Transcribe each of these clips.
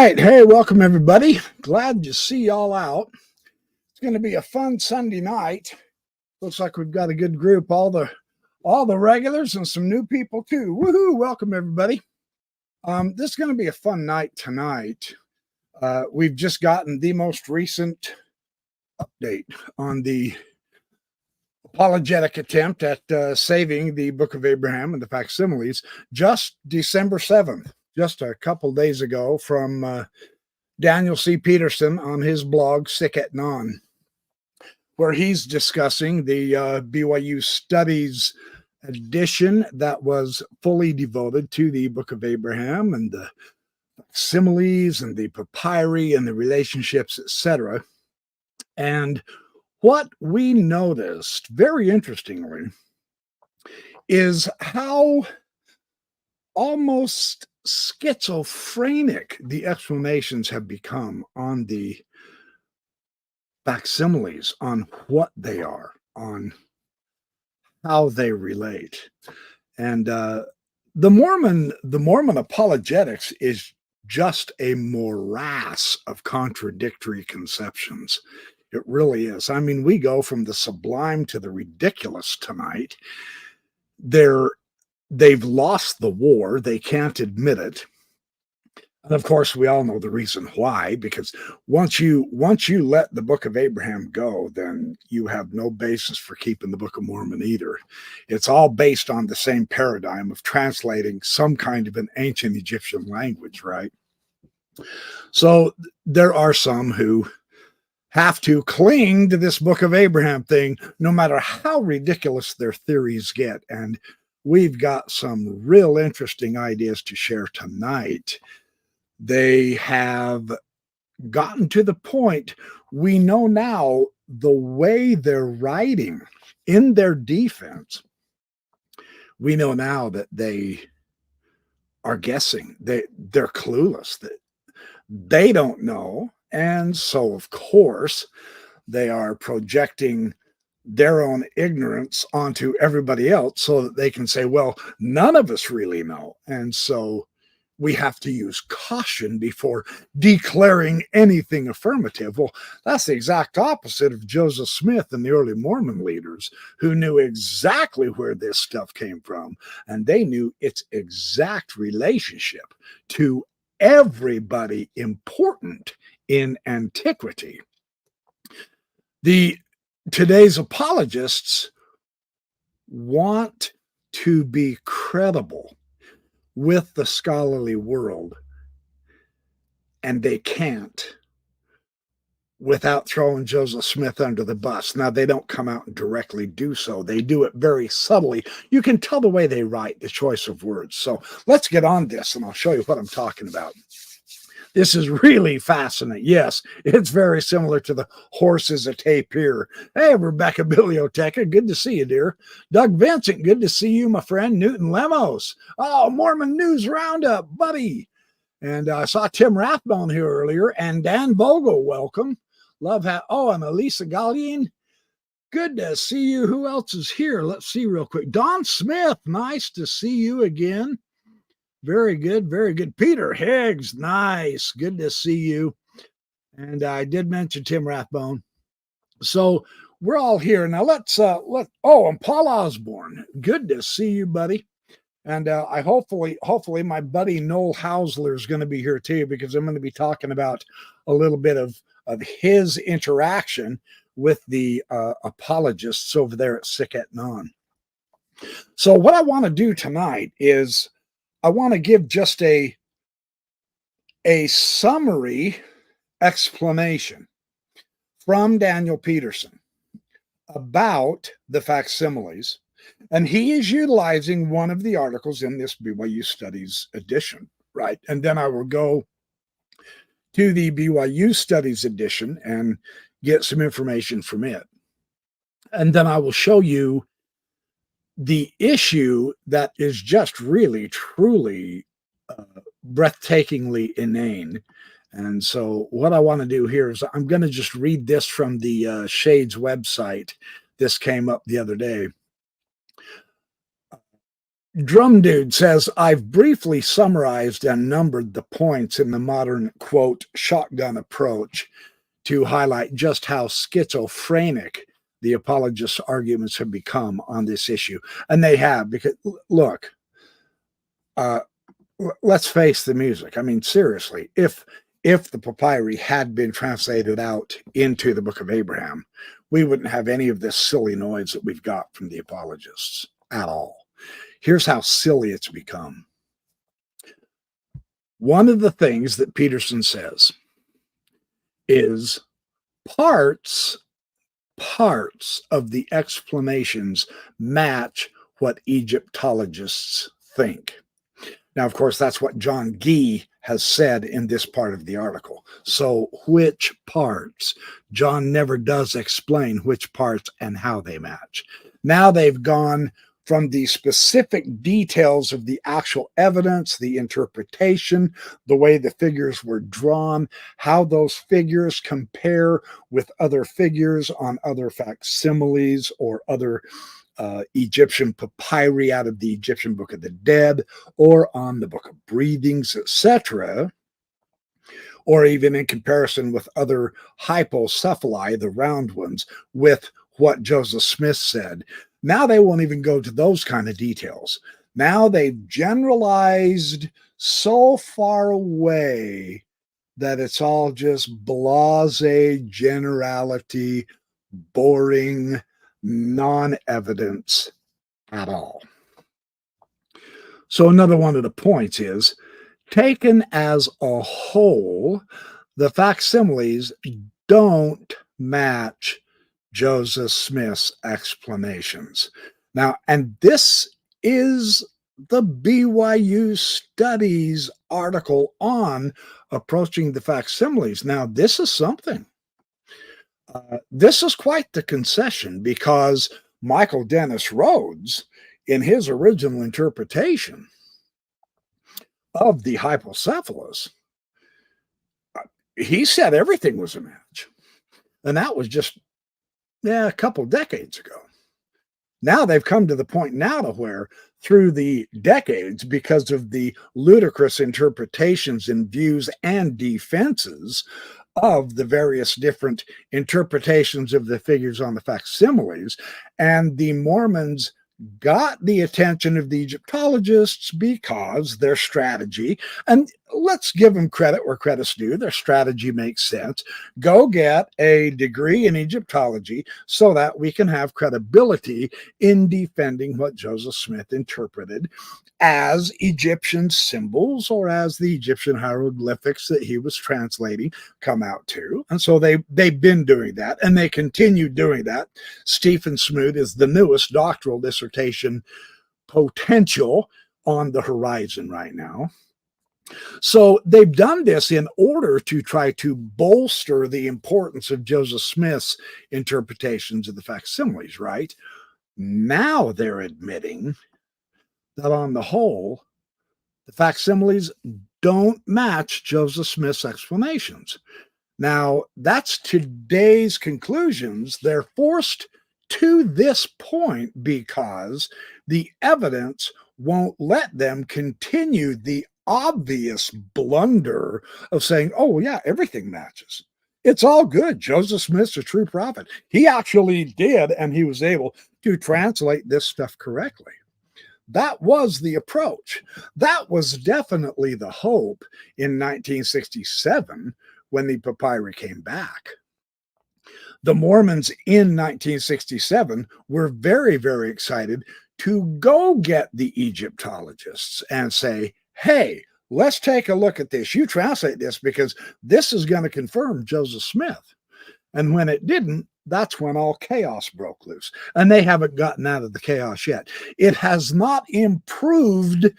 right. Hey, welcome everybody. Glad to see y'all out. It's going to be a fun Sunday night. Looks like we've got a good group, all the regulars and some new people too. Woohoo! Welcome everybody. This is going to be a fun night tonight. We've just gotten the most recent update on the apologetic attempt at saving the Book of Abraham and the facsimiles, just December 7th, just a couple days ago, from Daniel C. Peterson on his blog, Sick at Non, where he's discussing the BYU Studies edition that was fully devoted to the Book of Abraham and the similes and the papyri and the relationships, etc. And what we noticed, very interestingly, is how almost schizophrenic the explanations have become on the facsimiles, on what they are, on how they relate. And the Mormon apologetics is just a morass of contradictory conceptions. It really is. I mean, we go from the sublime to the ridiculous tonight. They've lost the war. They can't admit it. And of course, we all know the reason why, because once you let the Book of Abraham go, then you have no basis for keeping the Book of Mormon either. It's all based on the same paradigm of translating some kind of an ancient Egyptian language, right? So there are some who have to cling to this Book of Abraham thing, no matter how ridiculous their theories get. And we've got some real interesting ideas to share tonight. They have gotten to the point, we know now, the way they're writing in their defense, we know now that they are guessing. They're clueless. They don't know. And so, of course, they are projecting their own ignorance onto everybody else so that they can say, well, none of us really know. And so we have to use caution before declaring anything affirmative. Well, that's the exact opposite of Joseph Smith and the early Mormon leaders, who knew exactly where this stuff came from. And they knew its exact relationship to everybody important in antiquity. Today's apologists want to be credible with the scholarly world, and they can't without throwing Joseph Smith under the bus. Now, they don't come out and directly do so. They do it very subtly. You can tell the way they write, the choice of words. So let's get on this, and I'll show you what I'm talking about. This is really fascinating. Yes, it's very similar to the horses a tape here. Hey, Rebecca Biblioteca, good to see you, dear. Doug Vincent, good to see you, my friend. Newton Lemos. Oh, Mormon News Roundup, buddy. And I saw Tim Rathbone here earlier, and Dan Vogel, welcome. Love how, oh, and Elisa Gallian. Good to see you. Who else is here? Let's see real quick. Don Smith, nice to see you again. Very good, very good. Peter Higgs, nice. Good to see you. And I did mention Tim Rathbone. So we're all here. Now and Paul Osborne. Good to see you, buddy. And I hopefully my buddy Noel Hausler is going to be here too, because I'm going to be talking about a little bit of his interaction with the apologists over there at Sick at Non. So what I want to do tonight is I want to give just a summary explanation from Daniel Peterson about the facsimiles. And he is utilizing one of the articles in this BYU Studies edition, right? And then I will go to the BYU Studies edition and get some information from it. And then I will show you the issue that is just really, truly breathtakingly inane. And so what I want to do here is I'm going to just read this from the Shades website. This came up the other day. Drum Dude says, I've briefly summarized and numbered the points in the modern, quote, shotgun approach to highlight just how schizophrenic the apologists' arguments have become on this issue. And they have, because look, uh, let's face the music. I mean, seriously, if the papyri had been translated out into the Book of Abraham, we wouldn't have any of this silly noise that we've got from the apologists at all. Here's how silly it's become. One of the things that Peterson says is parts of the explanations match what Egyptologists think. Now, of course, that's what John Gee has said in this part of the article. So which parts? John never does explain which parts and how they match. Now they've gone from the specific details of the actual evidence, the interpretation, the way the figures were drawn, how those figures compare with other figures on other facsimiles or other Egyptian papyri out of the Egyptian Book of the Dead, or on the Book of Breathings, etc., or even in comparison with other hypocephali, the round ones, with what Joseph Smith said. Now they won't even go to those kind of details. Now they've generalized so far away that it's all just blasé generality, boring, non-evidence at all. So another one of the points is, taken as a whole, the facsimiles don't match Joseph Smith's explanations. Now, and this is the BYU Studies article on approaching the facsimiles. Now, this is something. This is quite the concession, because Michael Dennis Rhodes, in his original interpretation of the hypocephalus, he said everything was a match. And that was just a couple decades ago. Now they've come to the point now to where, through the decades, because of the ludicrous interpretations and views and defenses of the various different interpretations of the figures on the facsimiles, and the Mormons got the attention of the Egyptologists because their strategy, and let's give them credit where credit's due, their strategy makes sense. Go get a degree in Egyptology so that we can have credibility in defending what Joseph Smith interpreted as Egyptian symbols, or as the Egyptian hieroglyphics that he was translating come out to. And so they've been doing that, and they continue doing that. Stephen Smoot is the newest doctoral dissertation potential on the horizon right now. So they've done this in order to try to bolster the importance of Joseph Smith's interpretations of the facsimiles, right? Now they're admitting that on the whole, the facsimiles don't match Joseph Smith's explanations. Now, that's today's conclusions. They're forced to this point because the evidence won't let them continue the obvious blunder of saying, oh, yeah, everything matches. It's all good. Joseph Smith's a true prophet. He actually did, and he was able to translate this stuff correctly. That was the approach. That was definitely the hope in 1967 when the papyri came back. The Mormons in 1967 were very, very excited to go get the Egyptologists and say, hey, let's take a look at this. You translate this because this is going to confirm Joseph Smith. And when it didn't, that's when all chaos broke loose. And they haven't gotten out of the chaos yet. It has not improved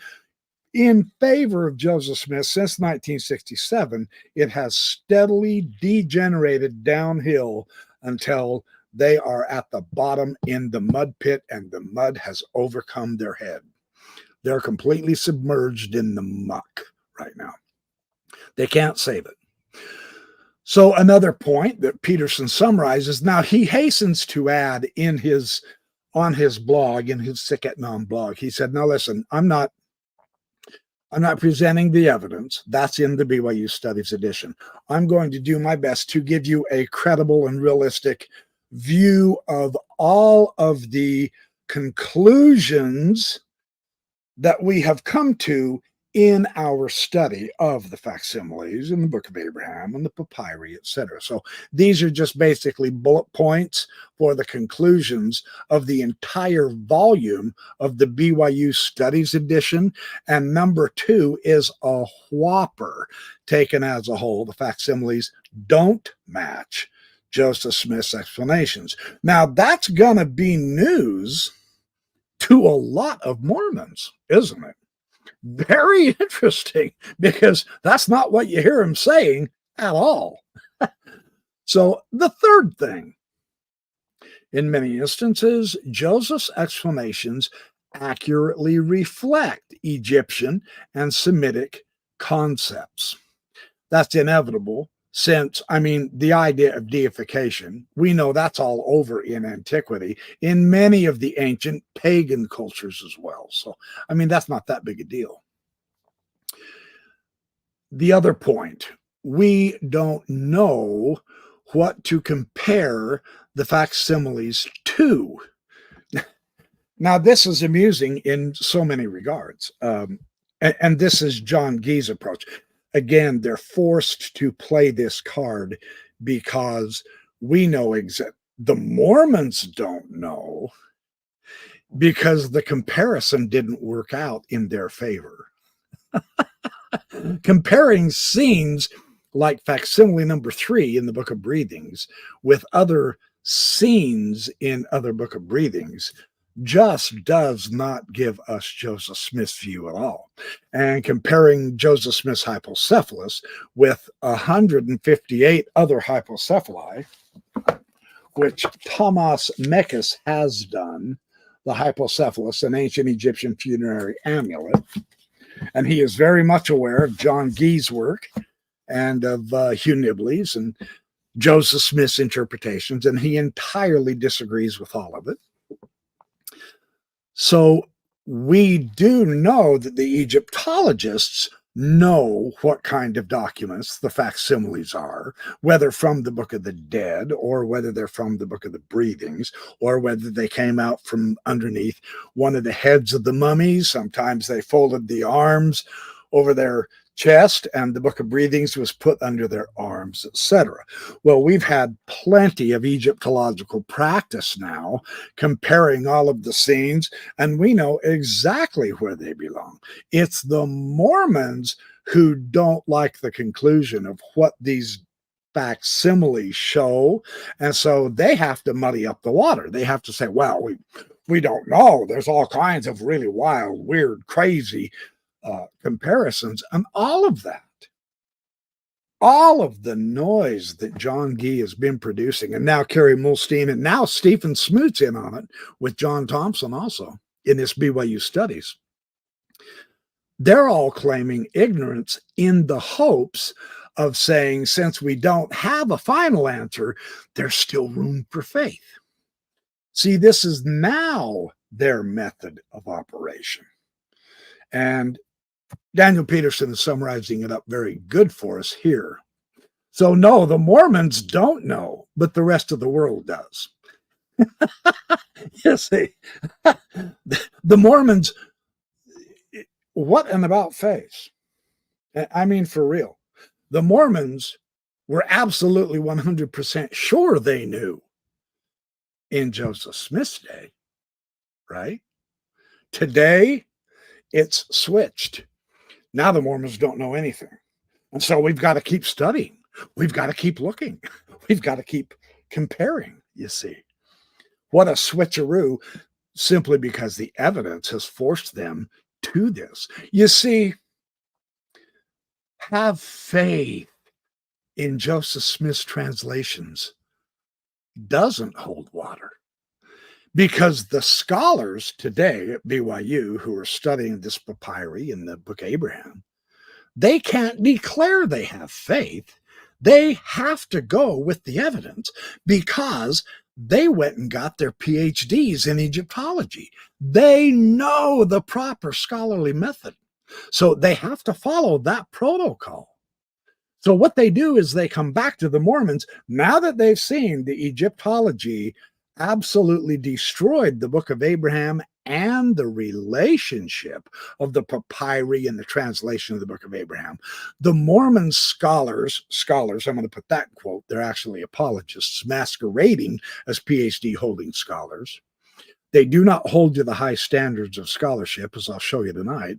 in favor of Joseph Smith since 1967. It has steadily degenerated downhill until they are at the bottom in the mud pit, and the mud has overcome their head. They're completely submerged in the muck right now. They can't save it. So another point that Peterson summarizes, now he hastens to add in his on his blog, in his Sic et Non blog, he said, now listen, I'm not presenting the evidence. That's in the BYU Studies edition. I'm going to do my best to give you a credible and realistic view of all of the conclusions that we have come to in our study of the facsimiles in the Book of Abraham and the papyri, etc. So these are just basically bullet points for the conclusions of the entire volume of the BYU Studies edition. And number 2 is a whopper. Taken as a whole, the facsimiles don't match Joseph Smith's explanations. Now, that's going to be news to a lot of Mormons, isn't it? Very interesting, because that's not what you hear him saying at all. So the third thing, in many instances, Joseph's explanations accurately reflect Egyptian and Semitic concepts. That's inevitable since, the idea of deification, we know that's all over in antiquity, in many of the ancient pagan cultures as well. So, that's not that big a deal. The other point, we don't know what to compare the facsimiles to. Now, this is amusing in so many regards. And this is John Gee's approach. Again, they're forced to play this card because we know the Mormons don't know, because the comparison didn't work out in their favor. Comparing scenes like facsimile number 3 in the Book of Breathings with other scenes in other Book of Breathings just does not give us Joseph Smith's view at all. And comparing Joseph Smith's hypocephalus with 158 other hypocephali, which Thomas Mekis has done, the hypocephalus, an ancient Egyptian funerary amulet, and he is very much aware of John Gee's work and of Hugh Nibley's and Joseph Smith's interpretations, and he entirely disagrees with all of it. So we do know that the Egyptologists know what kind of documents the facsimiles are, whether from the Book of the Dead or whether they're from the Book of the Breathings, or whether they came out from underneath one of the heads of the mummies. Sometimes they folded the arms over their chest and the Book of Breathings was put under their arms, etc. Well, we've had plenty of Egyptological practice now comparing all of the scenes, and we know exactly where they belong. It's the Mormons who don't like the conclusion of what these facsimiles show, and so they have to muddy up the water. They have to say, well, we don't know. There's all kinds of really wild, weird, crazy comparisons, and all of that, all of the noise that John Gee has been producing, and now Kerry Mulstein, and now Stephen Smoot's in on it with John Thompson also in this BYU Studies. They're all claiming ignorance in the hopes of saying, since we don't have a final answer, there's still room for faith. See, this is now their method of operation. And Daniel Peterson is summarizing it up very good for us here. So no, the Mormons don't know, but the rest of the world does. You see, the Mormons, what an about face. For real. The Mormons were absolutely 100% sure they knew in Joseph Smith's day, right? Today, it's switched. Now the Mormons don't know anything. And so we've got to keep studying. We've got to keep looking. We've got to keep comparing, you see. What a switcheroo, simply because the evidence has forced them to this. You see, have faith in Joseph Smith's translations doesn't hold water. Because the scholars today at BYU who are studying this papyri in the Book of Abraham, they can't declare they have faith. They have to go with the evidence because They went and got their PhDs in Egyptology. They know the proper scholarly method. So they have to follow that protocol. So what they do is they come back to the Mormons now that they've seen the Egyptology absolutely destroyed the Book of Abraham and the relationship of the papyri and the translation of the Book of Abraham. The Mormon scholars, I'm going to put that in quote, they're actually apologists masquerading as PhD holding scholars. They do not hold to the high standards of scholarship, as I'll show you tonight.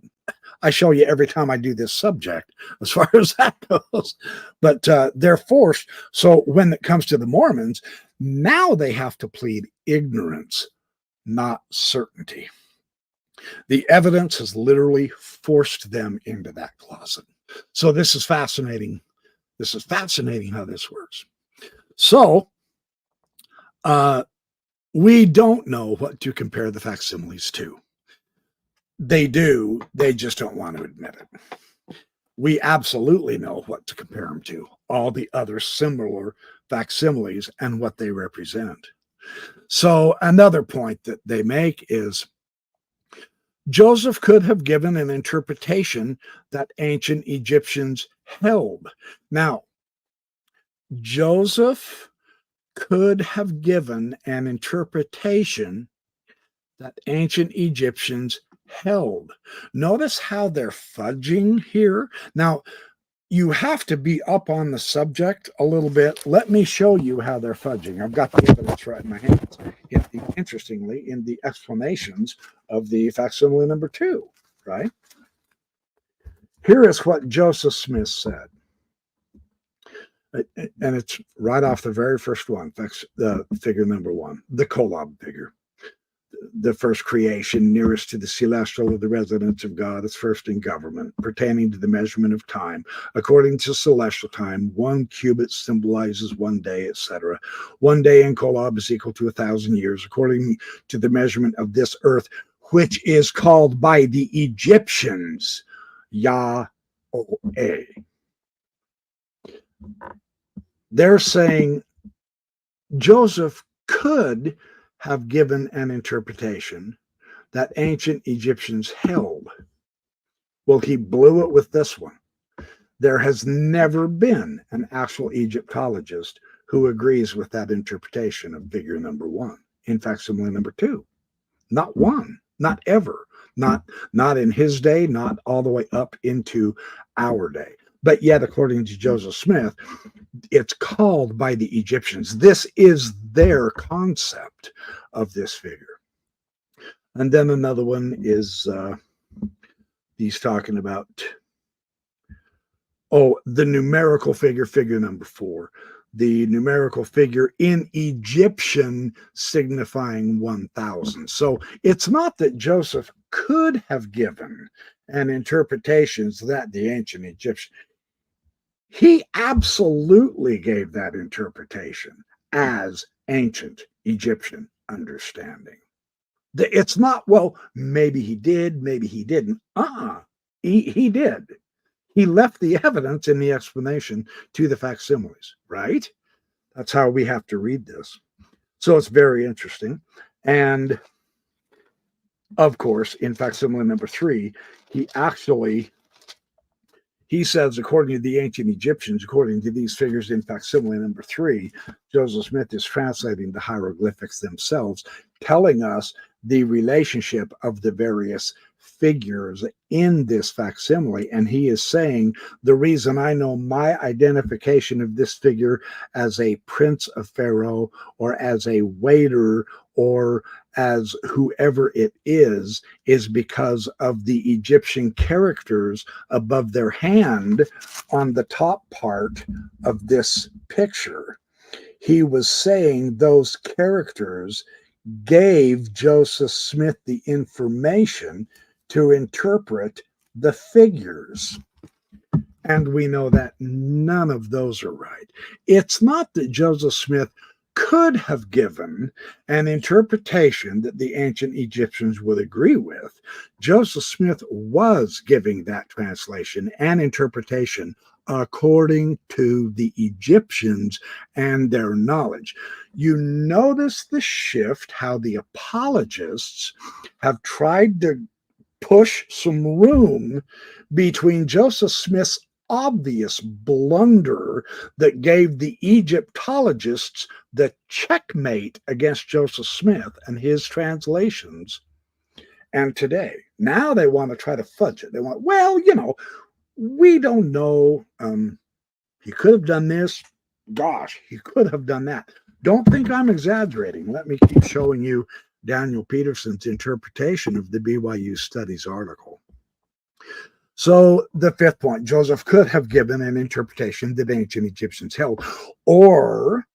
I show you every time I do this subject, as far as that goes. But they're forced. So when it comes to the Mormons, now they have to plead ignorance, not certainty. The evidence has literally forced them into that closet. So this is fascinating. This is fascinating how this works. So we don't know what to compare the facsimiles to. They do, they just don't want to admit it. We absolutely know what to compare them to, all the other similar facsimiles and what they represent. So another point that they make is Joseph could have given an interpretation that ancient Egyptians held. Now, Joseph could have given an interpretation that ancient Egyptians held. Notice how they're fudging here. Now, you have to be up on the subject a little bit. Let me show you how they're fudging. I've got the evidence right in my hands. Interestingly, in the explanations of the facsimile number 2, right? Here is what Joseph Smith said. And it's right off the very first one, figure number 1, the Kolob figure. The first creation nearest to the celestial of the residence of God is first in government, pertaining to the measurement of time. According to celestial time, 1 cubit symbolizes 1 day, etc. 1 day in Kolob is equal to 1,000 years, according to the measurement of this earth, which is called by the Egyptians Yah-O-A. They're saying Joseph could have given an interpretation that ancient Egyptians held. Well, he blew it with this one. There has never been an actual Egyptologist who agrees with that interpretation of figure number 1 in facsimile number 2. Not one, not ever, not in his day, not all the way up into our day. But yet, according to Joseph Smith, it's called by the Egyptians. This is their concept of this figure. And then another one is, he's talking about, the numerical figure, figure number 4. The numerical figure in Egyptian signifying 1,000. So it's not that Joseph could have given an interpretation that the ancient Egyptian, he absolutely gave that interpretation as ancient Egyptian understanding. It's not, well, maybe he did, maybe he didn't. He did. He left the evidence in the explanation to the facsimiles, right? That's how we have to read this. So it's very interesting. And of course, in facsimile number 3, he says, according to the ancient Egyptians, according to these figures in facsimile number 3, Joseph Smith is translating the hieroglyphics themselves, telling us the relationship of the various figures in this facsimile. And he is saying, the reason I know my identification of this figure as a prince of Pharaoh, or as a waiter, or as whoever it is because of the Egyptian characters above their hand on the top part of this picture. He was saying those characters gave Joseph Smith the information to interpret the figures. And we know that none of those are right. It's not that Joseph Smith could have given an interpretation that the ancient Egyptians would agree with. Joseph Smith was giving that translation and interpretation according to the Egyptians and their knowledge. You notice the shift, how the apologists have tried to push some room between Joseph Smith's obvious blunder that gave the Egyptologists the checkmate against Joseph Smith and his translations. And today, now they want to try to fudge it. They want, well, we don't know. He could have done this. Gosh, he could have done that. Don't think I'm exaggerating. Let me keep showing you Daniel Peterson's interpretation of the BYU Studies article. So the fifth point, Joseph could have given an interpretation that ancient Egyptians held, or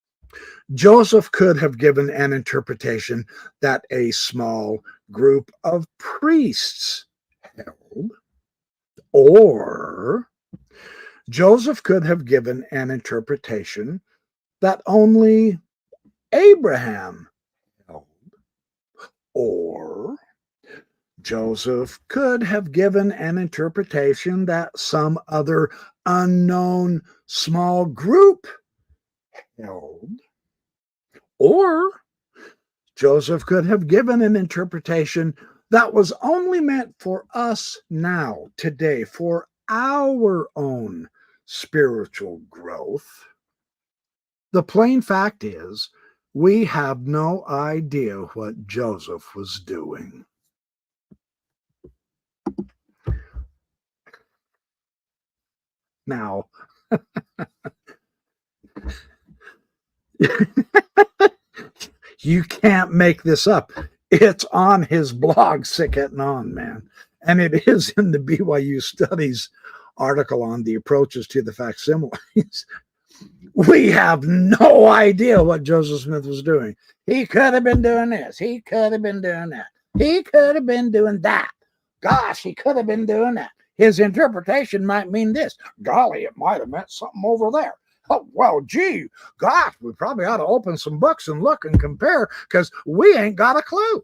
Joseph could have given an interpretation that a small group of priests held, or Joseph could have given an interpretation that only Abraham held, or Joseph could have given an interpretation that some other unknown small group held, or Joseph could have given an interpretation that was only meant for us now, today, for our own spiritual growth. The plain fact is, we have no idea what Joseph was doing. Now, you can't make this up. It's on his blog, Sick Getting On, man. And it is in the BYU Studies article on the approaches to the facsimiles. We have no idea what Joseph Smith was doing. He could have been doing this. He could have been doing that. He could have been doing that. Gosh, he could have been doing that. His interpretation might mean this. Golly, it might have meant something over there. Oh, well, gee, gosh, we probably ought to open some books and look and compare because we ain't got a clue.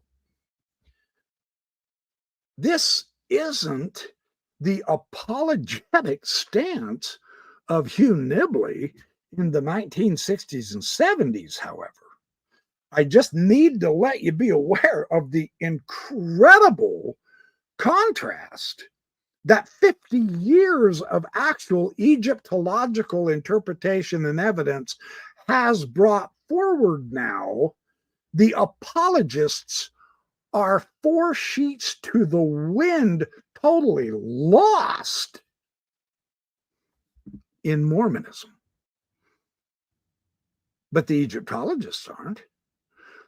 This isn't the apologetic stance of Hugh Nibley in the 1960s and 70s, however. I just need to let you be aware of the incredible contrast that 50 years of actual Egyptological interpretation and evidence has brought forward now. The apologists are 4 sheets to the wind, totally lost in Mormonism. But the Egyptologists aren't.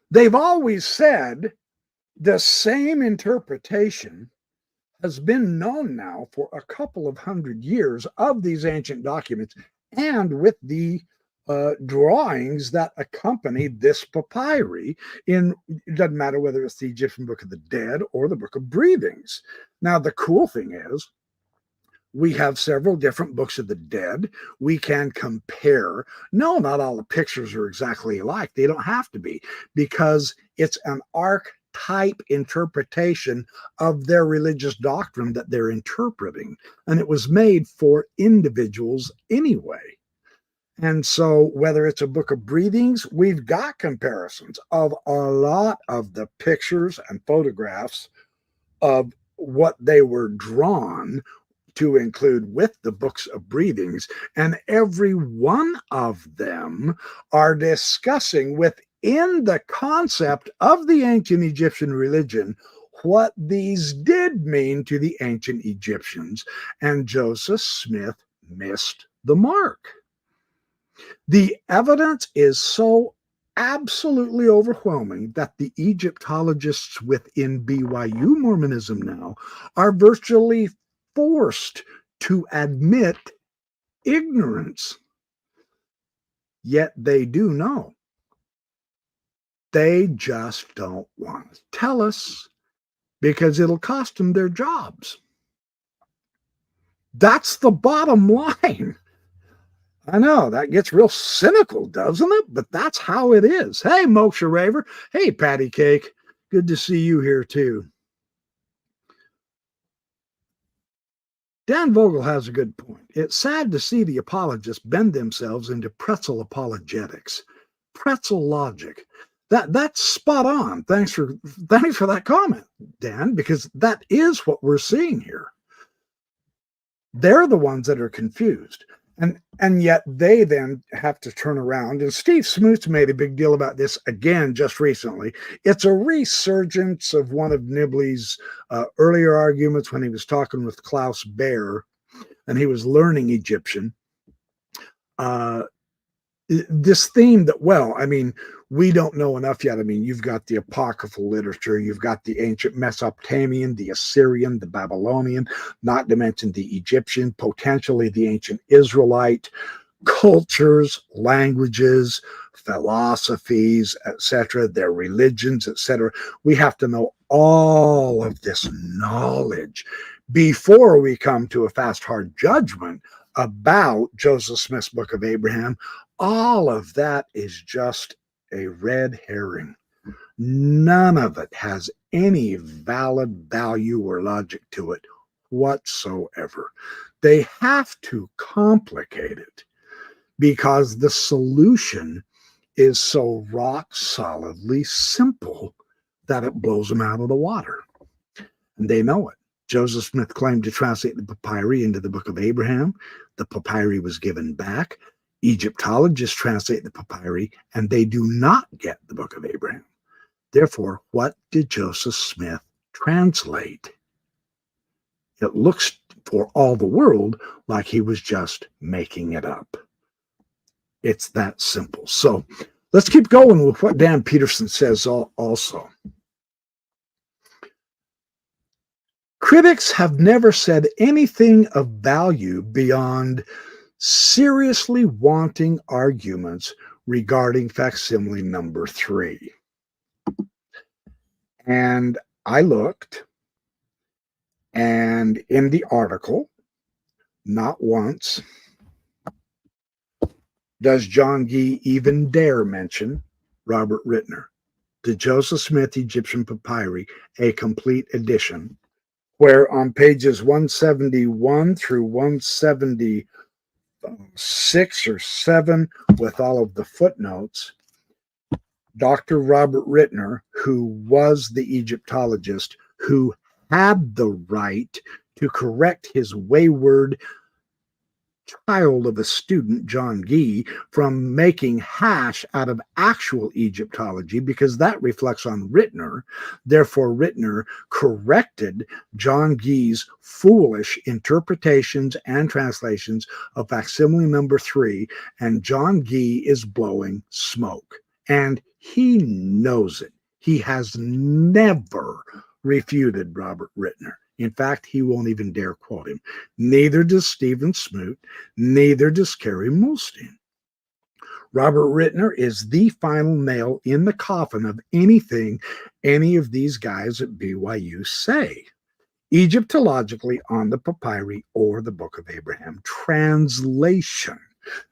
They've always said the same interpretation has been known now for a couple of hundred years of these ancient documents and with the drawings that accompany this papyri. It doesn't matter whether it's the Egyptian Book of the Dead or the Book of Breathings. Now, the cool thing is, we have several different books of the dead. We can compare. No, not all the pictures are exactly alike. They don't have to be, because it's an archetype interpretation of their religious doctrine that they're interpreting. And it was made for individuals anyway. And so whether it's a Book of Breathings, we've got comparisons of a lot of the pictures and photographs of what they were drawn to include with the books of breathings, and every one of them are discussing within the concept of the ancient Egyptian religion what these did mean to the ancient Egyptians, and Joseph Smith missed the mark. The evidence is so absolutely overwhelming that the Egyptologists within BYU Mormonism now are virtually forced to admit ignorance. Yet they do know. They just don't want to tell us because it'll cost them their jobs. That's the bottom line. I know that gets real cynical, doesn't it? But that's how it is. Hey, Moksha Raver. Hey, Patty Cake. Good to see you here too. Dan Vogel has a good point. It's sad to see the apologists bend themselves into pretzel apologetics, pretzel logic. That's spot on. Thanks for that comment, Dan, because that is what we're seeing here. They're the ones that are confused. And yet they then have to turn around. And Steve Smoot made a big deal about this again just recently. It's a resurgence of one of Nibley's earlier arguments when he was talking with Klaus Baer and he was learning Egyptian. This theme that, well, I mean, we don't know enough yet. I mean, you've got the apocryphal literature, you've got the ancient Mesopotamian, the Assyrian, the Babylonian, not to mention the Egyptian, potentially the ancient Israelite, cultures, languages, philosophies, etc., their religions, etc. We have to know all of this knowledge before we come to a fast, hard judgment about Joseph Smith's Book of Abraham. All of that is just a red herring. None of it has any valid value or logic to it whatsoever. They have to complicate it because the solution is so rock solidly simple that it blows them out of the water. And they know it. Joseph Smith claimed to translate the papyri into the Book of Abraham. The papyri was given back. Egyptologists translate the papyri, and they do not get the Book of Abraham. Therefore, what did Joseph Smith translate? It looks for all the world like he was just making it up. It's that simple. So let's keep going with what Dan Peterson says also. Critics have never said anything of value beyond seriously wanting arguments regarding facsimile number 3. And I looked, and in the article, not once does John Gee even dare mention Robert Rittner, the Joseph Smith Egyptian Papyri, a complete edition, where on pages 171 through 176 or 7, with all of the footnotes, Dr. Robert Rittner, who was the Egyptologist who had the right to correct his wayward child of a student, John Gee, from making hash out of actual Egyptology, because that reflects on Rittner. Therefore, Rittner corrected John Gee's foolish interpretations and translations of facsimile number 3, and John Gee is blowing smoke. And he knows it. He has never refuted Robert Rittner. In fact, he won't even dare quote him. Neither does Stephen Smoot, neither does Kerry Mulstein. Robert Rittner is the final nail in the coffin of anything any of these guys at BYU say. Egyptologically on the papyri or the Book of Abraham translation.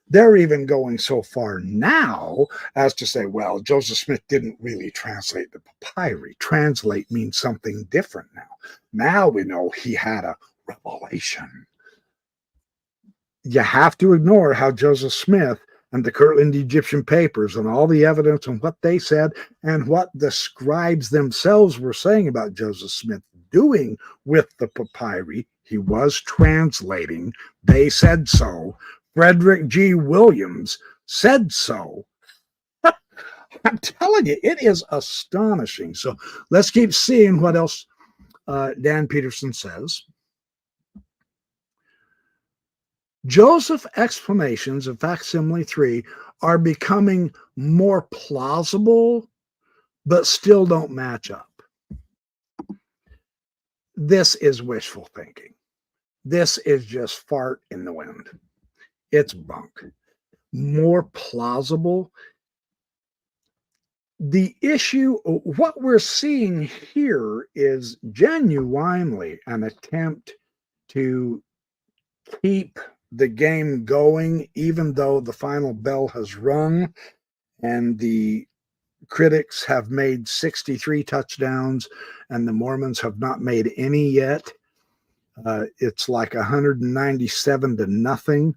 They're even going so far now as to say, well, Joseph Smith didn't really translate the papyri. Translate means something different now. Now we know he had a revelation. You have to ignore how Joseph Smith and the Kirtland Egyptian papers and all the evidence on what they said and what the scribes themselves were saying about Joseph Smith doing with the papyri. He was translating. They said so. Frederick G. Williams said so. I'm telling you, it is astonishing. So let's keep seeing what else Dan Peterson says. Joseph's explanations of facsimile 3 are becoming more plausible, but still don't match up. This is wishful thinking. This is just fart in the wind. It's bunk. More plausible. The issue, what we're seeing here is genuinely an attempt to keep the game going, even though the final bell has rung and the critics have made 63 touchdowns and the Mormons have not made any yet. It's like 197-0,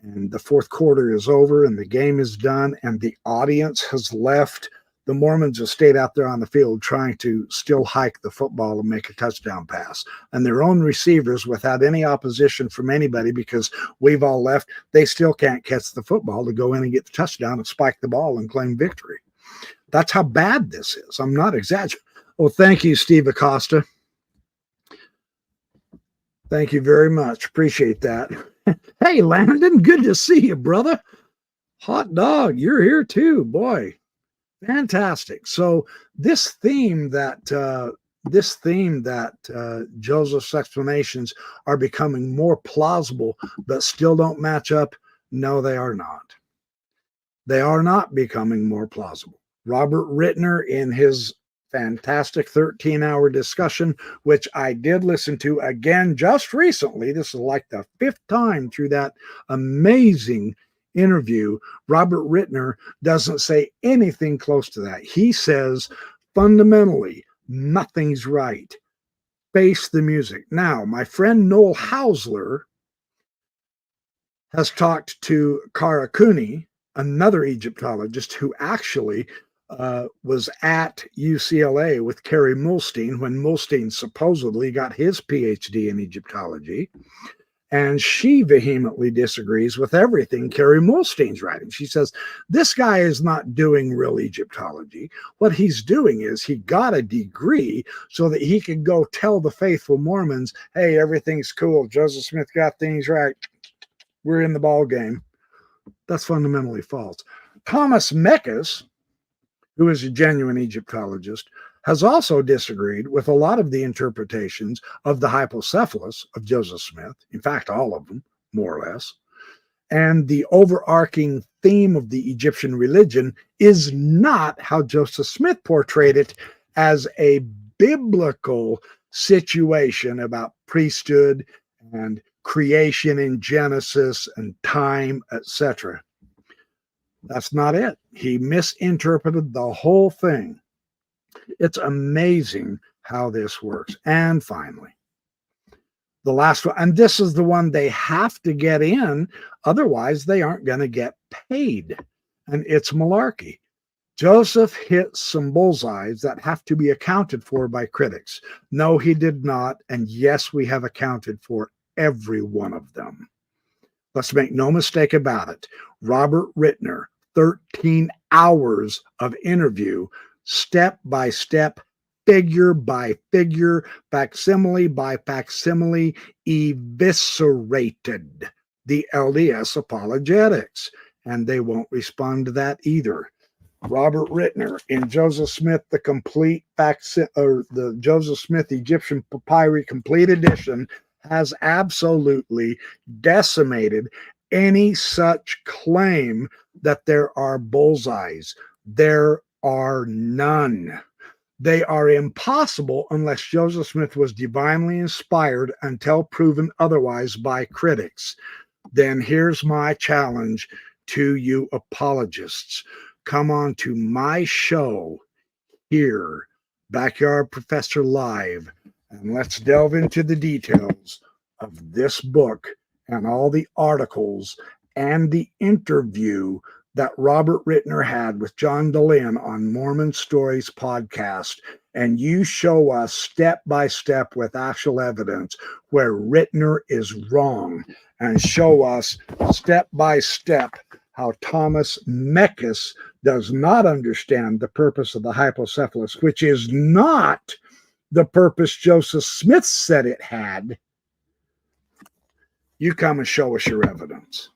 and the fourth quarter is over and the game is done and the audience has left. The Mormons have stayed out there on the field trying to still hike the football and make a touchdown pass. And their own receivers, without any opposition from anybody, because we've all left, they still can't catch the football to go in and get the touchdown and spike the ball and claim victory. That's how bad this is. I'm not exaggerating. Well, thank you, Steve Acosta. Thank you very much. Appreciate that. Hey, Landon, good to see you, brother. Hot dog, you're here too. Boy, fantastic. So this theme that Joseph's explanations are becoming more plausible but still don't match up. No, they are not. They are not becoming more plausible. Robert Rittner, in his fantastic 13-hour discussion, which I did listen to again just recently. This is like the 5th time through that amazing interview. Robert Rittner doesn't say anything close to that. He says, fundamentally, nothing's right. Face the music. Now, my friend Noel Hausler has talked to Kara Cooney, another Egyptologist who actually was at UCLA with Kerry Mulstein when Mulstein supposedly got his PhD in Egyptology. And she vehemently disagrees with everything Kerry Mulstein's writing. She says, this guy is not doing real Egyptology. What he's doing is he got a degree so that he could go tell the faithful Mormons, hey, everything's cool. Joseph Smith got things right. We're in the ball game. That's fundamentally false. Thomas Mekas, who is a genuine Egyptologist, has also disagreed with a lot of the interpretations of the hypocephalus of Joseph Smith. In fact, all of them, more or less. And the overarching theme of the Egyptian religion is not how Joseph Smith portrayed it as a biblical situation about priesthood and creation in Genesis and time, etc. That's not it. He misinterpreted the whole thing. It's amazing how this works. And finally, the last one, and this is the one they have to get in, otherwise they aren't going to get paid. And it's malarkey. Joseph hit some bullseyes that have to be accounted for by critics. No, he did not. And yes, we have accounted for every one of them. Let's make no mistake about it. Robert Rittner, 13 hours of interview, step by step, figure by figure, facsimile by facsimile, eviscerated the LDS apologetics. And they won't respond to that either. Robert Rittner in Joseph Smith, the complete the Joseph Smith Egyptian Papyri Complete Edition, has absolutely decimated any such claim that there are bullseyes. There are none. They are impossible unless Joseph Smith was divinely inspired until proven otherwise by critics. Then here's my challenge to you apologists. Come on to my show here, Backyard Professor Live, and let's delve into the details of this book and all the articles and the interview that Robert Rittner had with John DeLynn on Mormon Stories podcast. And you show us step by step with actual evidence where Rittner is wrong, and show us step by step how Thomas Mekas does not understand the purpose of the hypocephalus, which is not the purpose Joseph Smith said it had. You come and show us your evidence.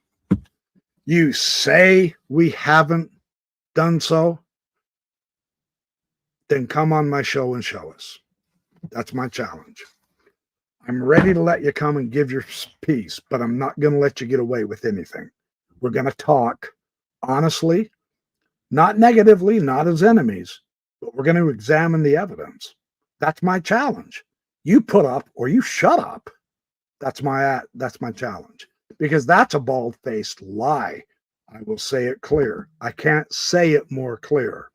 You say we haven't done so, then come on my show and show us. That's my challenge. I'm ready to let you come and give your piece, but I'm not going to let you get away with anything. We're going to talk honestly, not negatively, not as enemies, but we're going to examine the evidence. That's my challenge. You put up or you shut up. That's my challenge, because that's a bald-faced lie. I will say it clear. I can't say it more clear.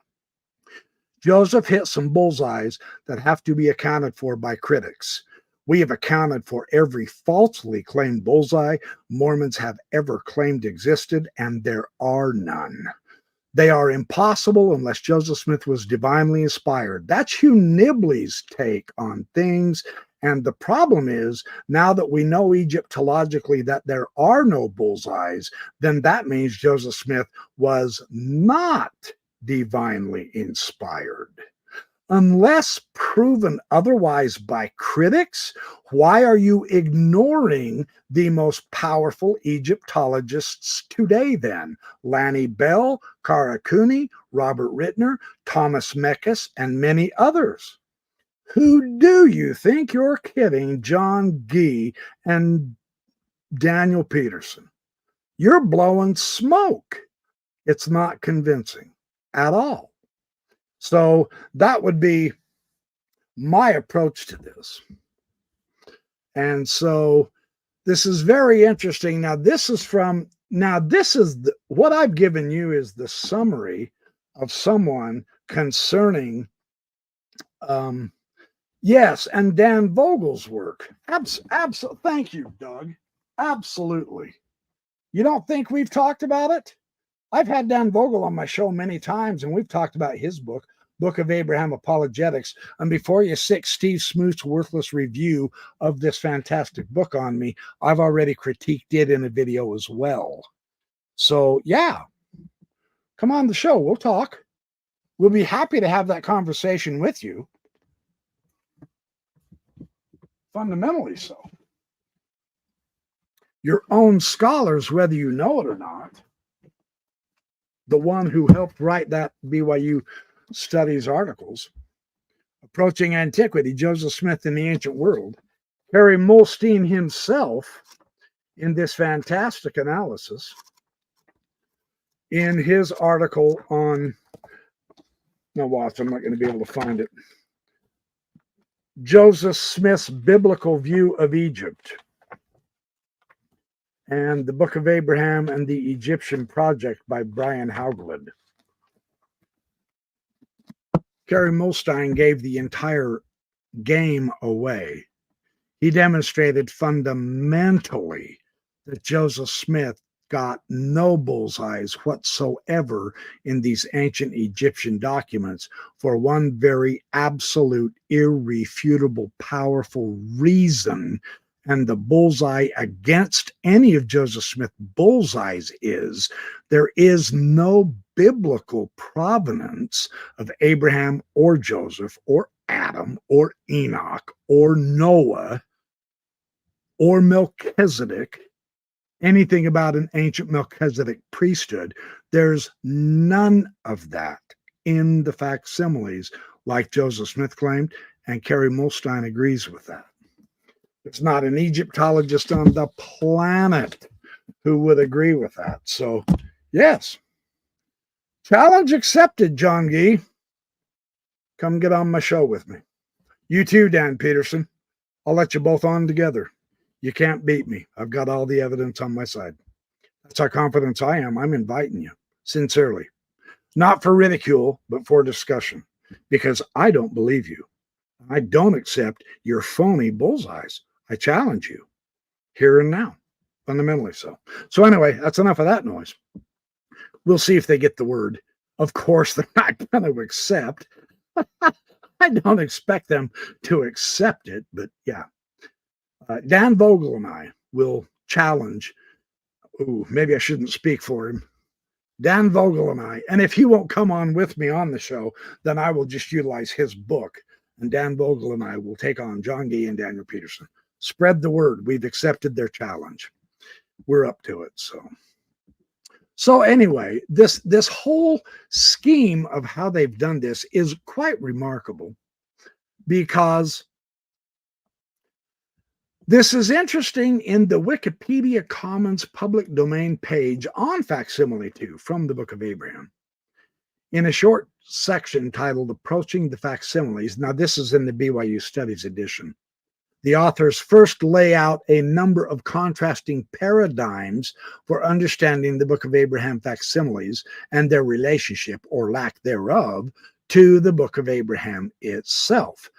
Joseph hit some bullseyes that have to be accounted for by critics. We have accounted for every falsely claimed bullseye Mormons have ever claimed existed, and there are none. They are impossible unless Joseph Smith was divinely inspired. That's Hugh Nibley's take on things. And the problem is, now that we know Egyptologically that there are no bullseyes, then that means Joseph Smith was not divinely inspired. Unless proven otherwise by critics, why are you ignoring the most powerful Egyptologists today then? Lanny Bell, Kara Cooney, Robert Rittner, Thomas Mekas, and many others. Who do you think you're kidding, John Gee and Daniel Peterson? You're blowing smoke. It's not convincing at all. So that would be my approach to this. And so this is very interesting. Now, what I've given you is the summary of someone concerning, yes, and Dan Vogel's work. Absolutely. Thank you, Doug. Absolutely. You don't think we've talked about it? I've had Dan Vogel on my show many times, and we've talked about his book, Book of Abraham Apologetics. And before you sick Steve Smoot's worthless review of this fantastic book on me, I've already critiqued it in a video as well. So, yeah, come on the show. We'll talk. We'll be happy to have that conversation with you. Fundamentally so. Your own scholars, whether you know it or not, the one who helped write that BYU Studies articles, Approaching Antiquity, Joseph Smith in the Ancient World, Harry Molstein himself, in this fantastic analysis, in his article on, now watch, I'm not going to be able to find it, Joseph Smith's Biblical View of Egypt, and the Book of Abraham and the Egyptian Project by Brian Hauglid. Kerry Molstein gave the entire game away. He demonstrated fundamentally that Joseph Smith got no bullseyes whatsoever in these ancient Egyptian documents for one very absolute, irrefutable, powerful reason. And the bullseye against any of Joseph Smith's bullseyes is there is no biblical provenance of Abraham or Joseph or Adam or Enoch or Noah or Melchizedek, anything about an ancient Melchizedek priesthood. There's none of that in the facsimiles like Joseph Smith claimed, and Kerry Molstein agrees with that. There's not an Egyptologist on the planet who would agree with that. So, yes. Challenge accepted, John Gee. Come get on my show with me. You too, Dan Peterson. I'll let you both on together. You can't beat me. I've got all the evidence on my side. That's how confident I am. I'm inviting you, sincerely. Not for ridicule, but for discussion. Because I don't believe you. I don't accept your phony bullseyes. I challenge you here and now, fundamentally so. So anyway, that's enough of that noise. We'll see if they get the word. Of course, they're not going to accept. I don't expect them to accept it, but yeah. Dan Vogel and I will challenge. Ooh, maybe I shouldn't speak for him. Dan Vogel and I, and if he won't come on with me on the show, then I will just utilize his book. And Dan Vogel and I will take on John Gee and Daniel Peterson. Spread the word. We've accepted their challenge. We're up to it. So anyway, this whole scheme of how they've done this is quite remarkable, because this is interesting. In the Wikipedia Commons public domain page on Facsimile 2 from the Book of Abraham, in a short section titled Approaching the Facsimiles, now this is in the BYU Studies edition, the authors first lay out a number of contrasting paradigms for understanding the Book of Abraham facsimiles and their relationship, or lack thereof, to the Book of Abraham itself.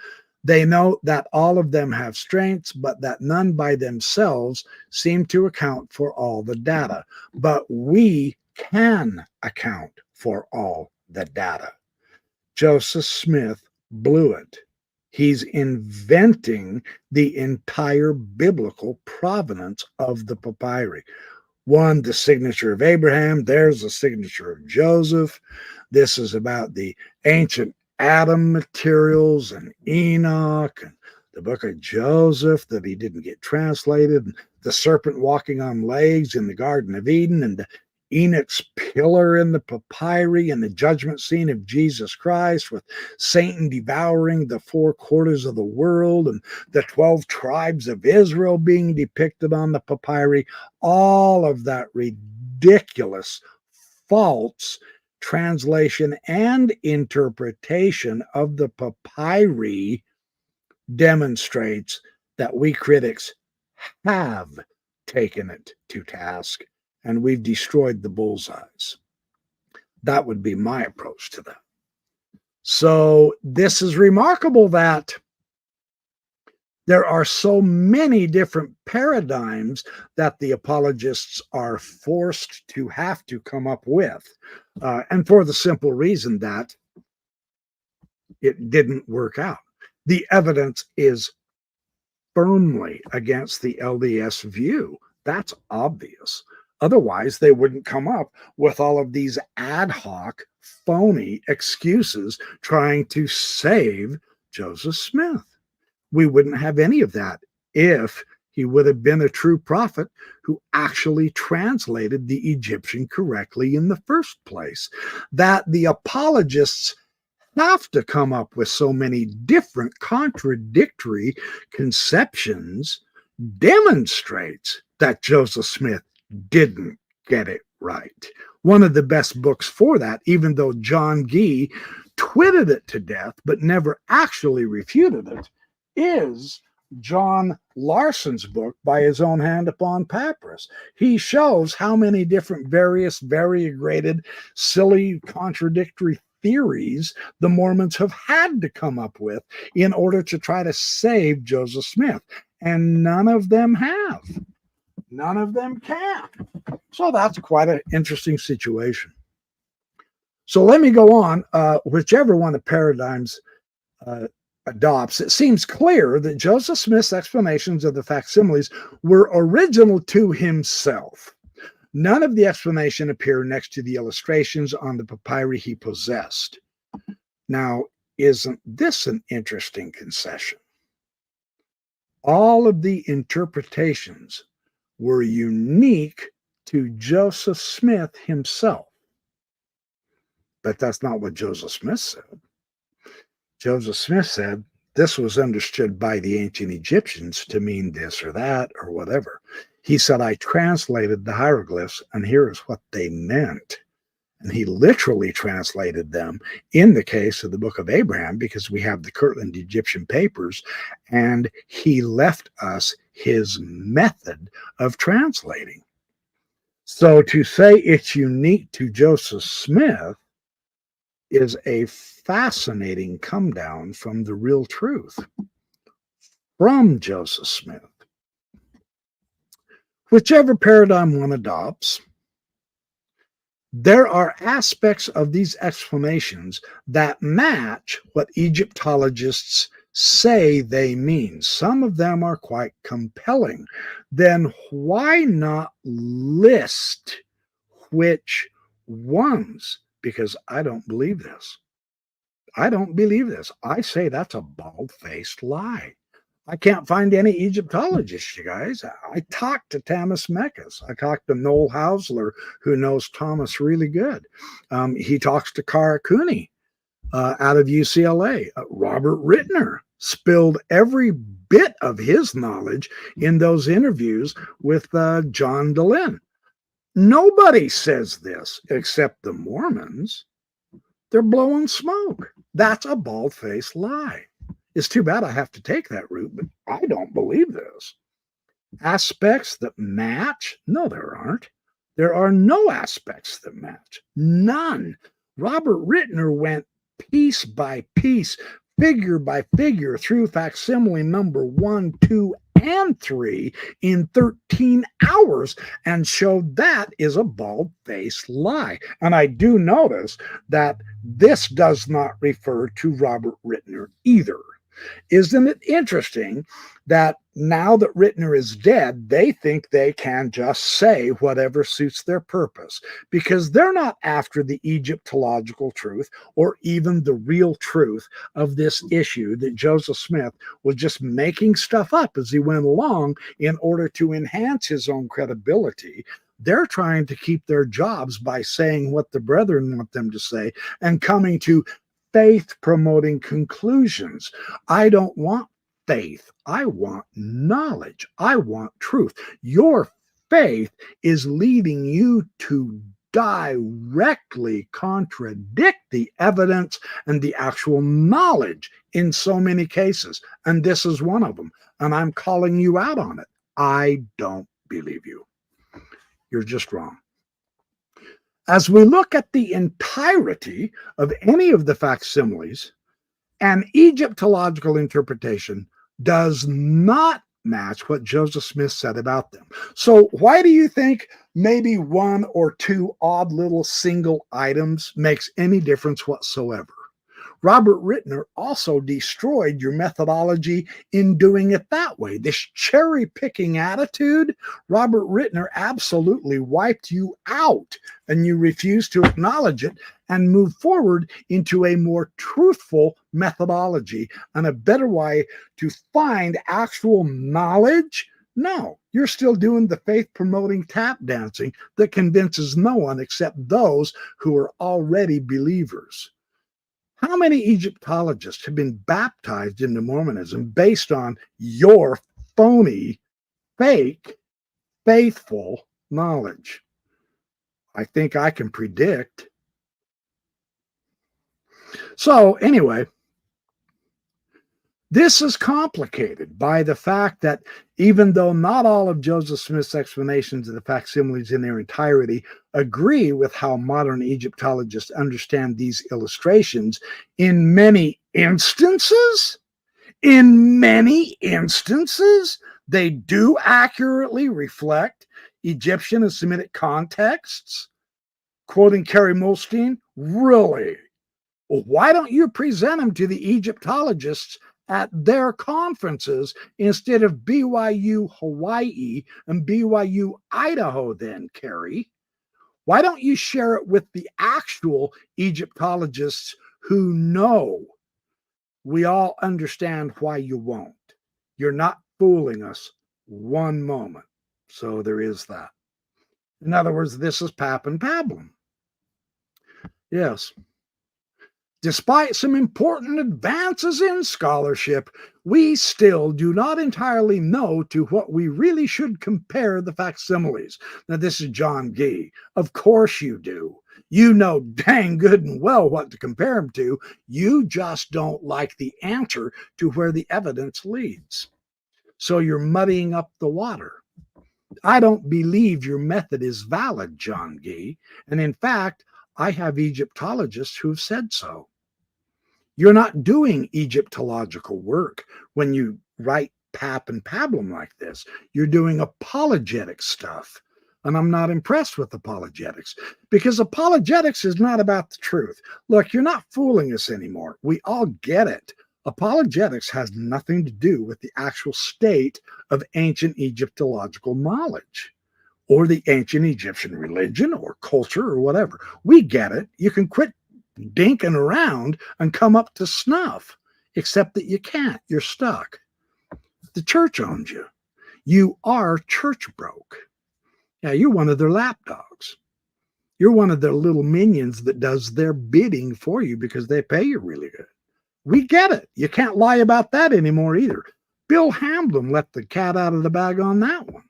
They know that all of them have strengths, but that none by themselves seem to account for all the data. But we can account for all the data. Joseph Smith blew it. He's inventing the entire biblical provenance of the papyri. One, the signature of Abraham. There's the signature of Joseph. This is about the ancient Adam materials and Enoch and the book of Joseph that he didn't get translated, and the serpent walking on legs in the Garden of Eden, and the Enoch's pillar in the papyri, and the judgment scene of Jesus Christ with Satan devouring the 4 quarters of the world, and the 12 tribes of Israel being depicted on the papyri. All of that ridiculous, false translation and interpretation of the papyri demonstrates that we critics have taken it to task, and we've destroyed the bullseyes. That would be my approach to that. So this is remarkable that there are so many different paradigms that the apologists are forced to have to come up with. And for the simple reason that it didn't work out. The evidence is firmly against the LDS view. That's obvious. Otherwise, they wouldn't come up with all of these ad hoc, phony excuses trying to save Joseph Smith. We wouldn't have any of that if he would have been a true prophet who actually translated the Egyptian correctly in the first place. That the apologists have to come up with so many different contradictory conceptions demonstrates that Joseph Smith didn't get it right. One of the best books for that, even though John Gee twitted it to death but never actually refuted it, is John Larson's book, By His Own Hand Upon Papyrus. He shows how many different various variegated, silly, contradictory theories the Mormons have had to come up with in order to try to save Joseph Smith. And none of them have. None of them can. So that's quite an interesting situation. So let me go on. Whichever one of the paradigms adopts, it seems clear that Joseph Smith's explanations of the facsimiles were original to himself. None of the explanation appear next to the illustrations on the papyri he possessed. Now, isn't this an interesting concession? All of the interpretations were unique to Joseph Smith himself. But that's not what Joseph Smith said. Joseph Smith said this was understood by the ancient Egyptians to mean this or that or whatever. He said, I translated the hieroglyphs, and here is what they meant. And he literally translated them in the case of the book of Abraham, because we have the Kirtland Egyptian papers, and he left us his method of translating. So to say it's unique to Joseph Smith is a fascinating come down from the real truth from Joseph Smith. Whichever paradigm one adopts, there are aspects of these explanations that match what Egyptologists say they mean. Some of them are quite compelling. Then why not list which ones? Because I don't believe this. I don't believe this. I say that's a bald-faced lie. I can't find any Egyptologists, you guys. I talked to Thomas Mekas. I talked to Noel Hausler, who knows Thomas really good. He talks to Kara Cooney out of UCLA. Robert Rittner spilled every bit of his knowledge in those interviews with John Dehlin. Nobody says this except the Mormons. They're blowing smoke. That's a bald-faced lie. It's too bad I have to take that route, but I don't believe this. Aspects that match? No, there aren't. There are no aspects that match. None. Robert Rittner went piece by piece, figure by figure through facsimile number 1, 2, and 3 in 13 hours and showed that is a bald-faced lie. And I do notice that this does not refer to Robert Rittner either. Isn't it interesting that now that Rittner is dead, they think they can just say whatever suits their purpose because they're not after the Egyptological truth or even the real truth of this issue that Joseph Smith was just making stuff up as he went along in order to enhance his own credibility. They're trying to keep their jobs by saying what the brethren want them to say and coming to faith-promoting conclusions. I don't want faith. I want knowledge. I want truth. Your faith is leading you to directly contradict the evidence and the actual knowledge in so many cases. And this is one of them. And I'm calling you out on it. I don't believe you. You're just wrong. As we look at the entirety of any of the facsimiles, an Egyptological interpretation does not match what Joseph Smith said about them. So why do you think maybe one or two odd little single items makes any difference whatsoever? Robert Rittner also destroyed your methodology in doing it that way. This cherry-picking attitude, Robert Rittner absolutely wiped you out, and you refused to acknowledge it and move forward into a more truthful methodology and a better way to find actual knowledge. No, you're still doing the faith-promoting tap dancing that convinces no one except those who are already believers. How many Egyptologists have been baptized into Mormonism based on your phony, fake, faithful knowledge? I think I can predict. So anyway, this is complicated by the fact that even though not all of Joseph Smith's explanations of the facsimiles in their entirety agree with how modern Egyptologists understand these illustrations, in many instances, they do accurately reflect Egyptian and Semitic contexts. Quoting Kerry Mulstein, really? Well, why don't you present them to the Egyptologists at their conferences instead of BYU Hawaii and BYU Idaho then, Kerry? Why don't you share it with the actual Egyptologists who know? We all understand why you won't. You're not fooling us one moment. So there is that. In other words, this is pap and pablum. Yes. Despite some important advances in scholarship, we still do not entirely know to what we really should compare the facsimiles. Now, this is John Gee. Of course you do. You know dang good and well what to compare them to. You just don't like the answer to where the evidence leads. So you're muddying up the water. I don't believe your method is valid, John Gee. And in fact, I have Egyptologists who've said so. You're not doing Egyptological work when you write pap and pablum like this. You're doing apologetic stuff. And I'm not impressed with apologetics because apologetics is not about the truth. Look, you're not fooling us anymore. We all get it. Apologetics has nothing to do with the actual state of ancient Egyptological knowledge or the ancient Egyptian religion or culture or whatever. We get it. You can quit dinking around and come up to snuff, except that you can't. You're stuck. The church owns you. You are church broke. Yeah, you're one of their lapdogs. You're one of their little minions that does their bidding for you because they pay you really good. We get it. You can't lie about that anymore either. Bill Hamblin let the cat out of the bag on that one.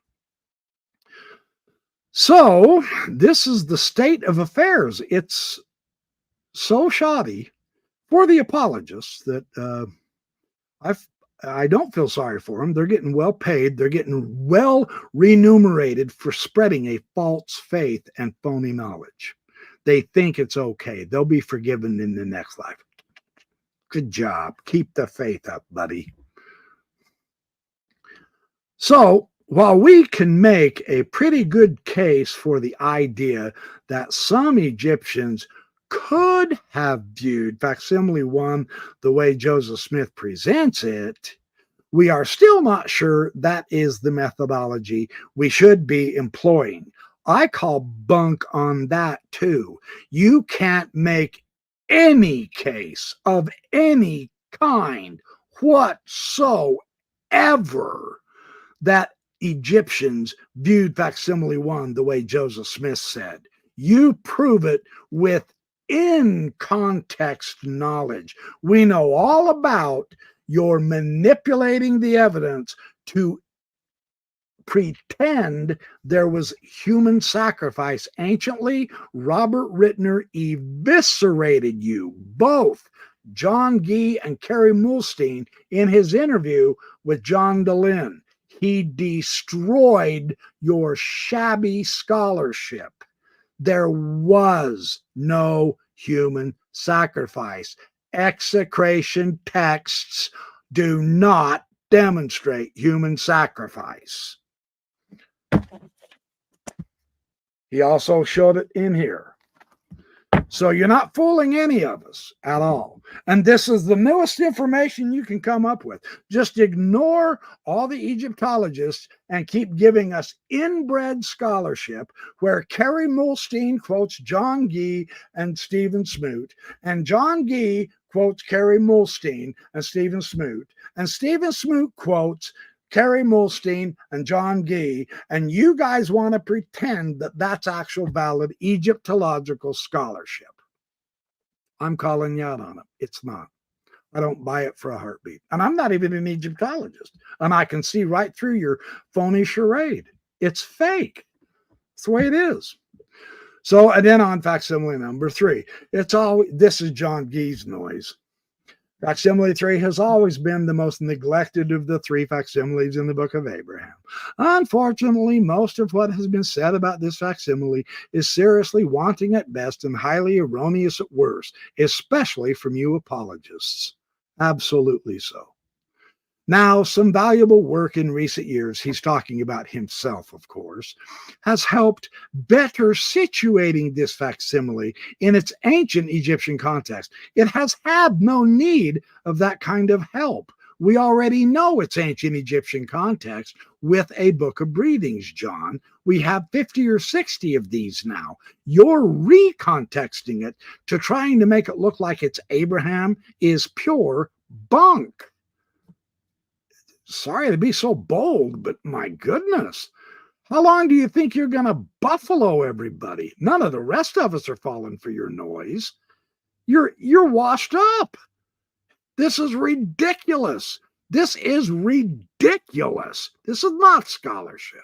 So this is the state of affairs. It's so shoddy for the apologists that I don't feel sorry for them. They're getting well paid. They're getting well remunerated for spreading a false faith and phony knowledge. They think it's okay. They'll be forgiven in the next life. Good job. Keep the faith up, buddy. So, while we can make a pretty good case for the idea that some Egyptians could have viewed facsimile 1 the way Joseph Smith presents it, we are still not sure that is the methodology we should be employing. I call bunk on that too. You can't make any case of any kind whatsoever that Egyptians viewed facsimile 1 the way Joseph Smith said. You prove it with in context knowledge. We know all about your manipulating the evidence to pretend there was human sacrifice. Anciently, Robert Rittner eviscerated you, both John Gee and Kerry Mulstein, in his interview with John Dehlin. He destroyed your shabby scholarship. There was no human sacrifice. Execration texts do not demonstrate human sacrifice. He also showed it in here. So you're not fooling any of us at all. And this is the newest information you can come up with. Just ignore all the Egyptologists and keep giving us inbred scholarship where Kerry Mulstein quotes John Gee and Stephen Smoot, and John Gee quotes Kerry Mulstein and Stephen Smoot, and Stephen Smoot quotes Kerry Mulstein and John Gee, and you guys want to pretend that that's actual valid Egyptological scholarship. I'm calling you out on it. It's not. I don't buy it for a heartbeat. And I'm not even an Egyptologist. And I can see right through your phony charade. It's fake. It's the way it is. So, and then on facsimile number 3, this is John Gee's noise. Facsimile 3 has always been the most neglected of the 3 facsimiles in the Book of Abraham. Unfortunately, most of what has been said about this facsimile is seriously wanting at best and highly erroneous at worst, especially from you apologists. Absolutely so. Now, some valuable work in recent years, he's talking about himself, of course, has helped better situating this facsimile in its ancient Egyptian context. It has had no need of that kind of help. We already know its ancient Egyptian context with a book of breathings, John. We have 50 or 60 of these now. You're recontexting it to trying to make it look like it's Abraham is pure bunk. Sorry to be so bold, but my goodness, how long do you think you're going to buffalo everybody? None of the rest of us are falling for your noise. You're washed up. This is ridiculous. This is ridiculous. This is not scholarship.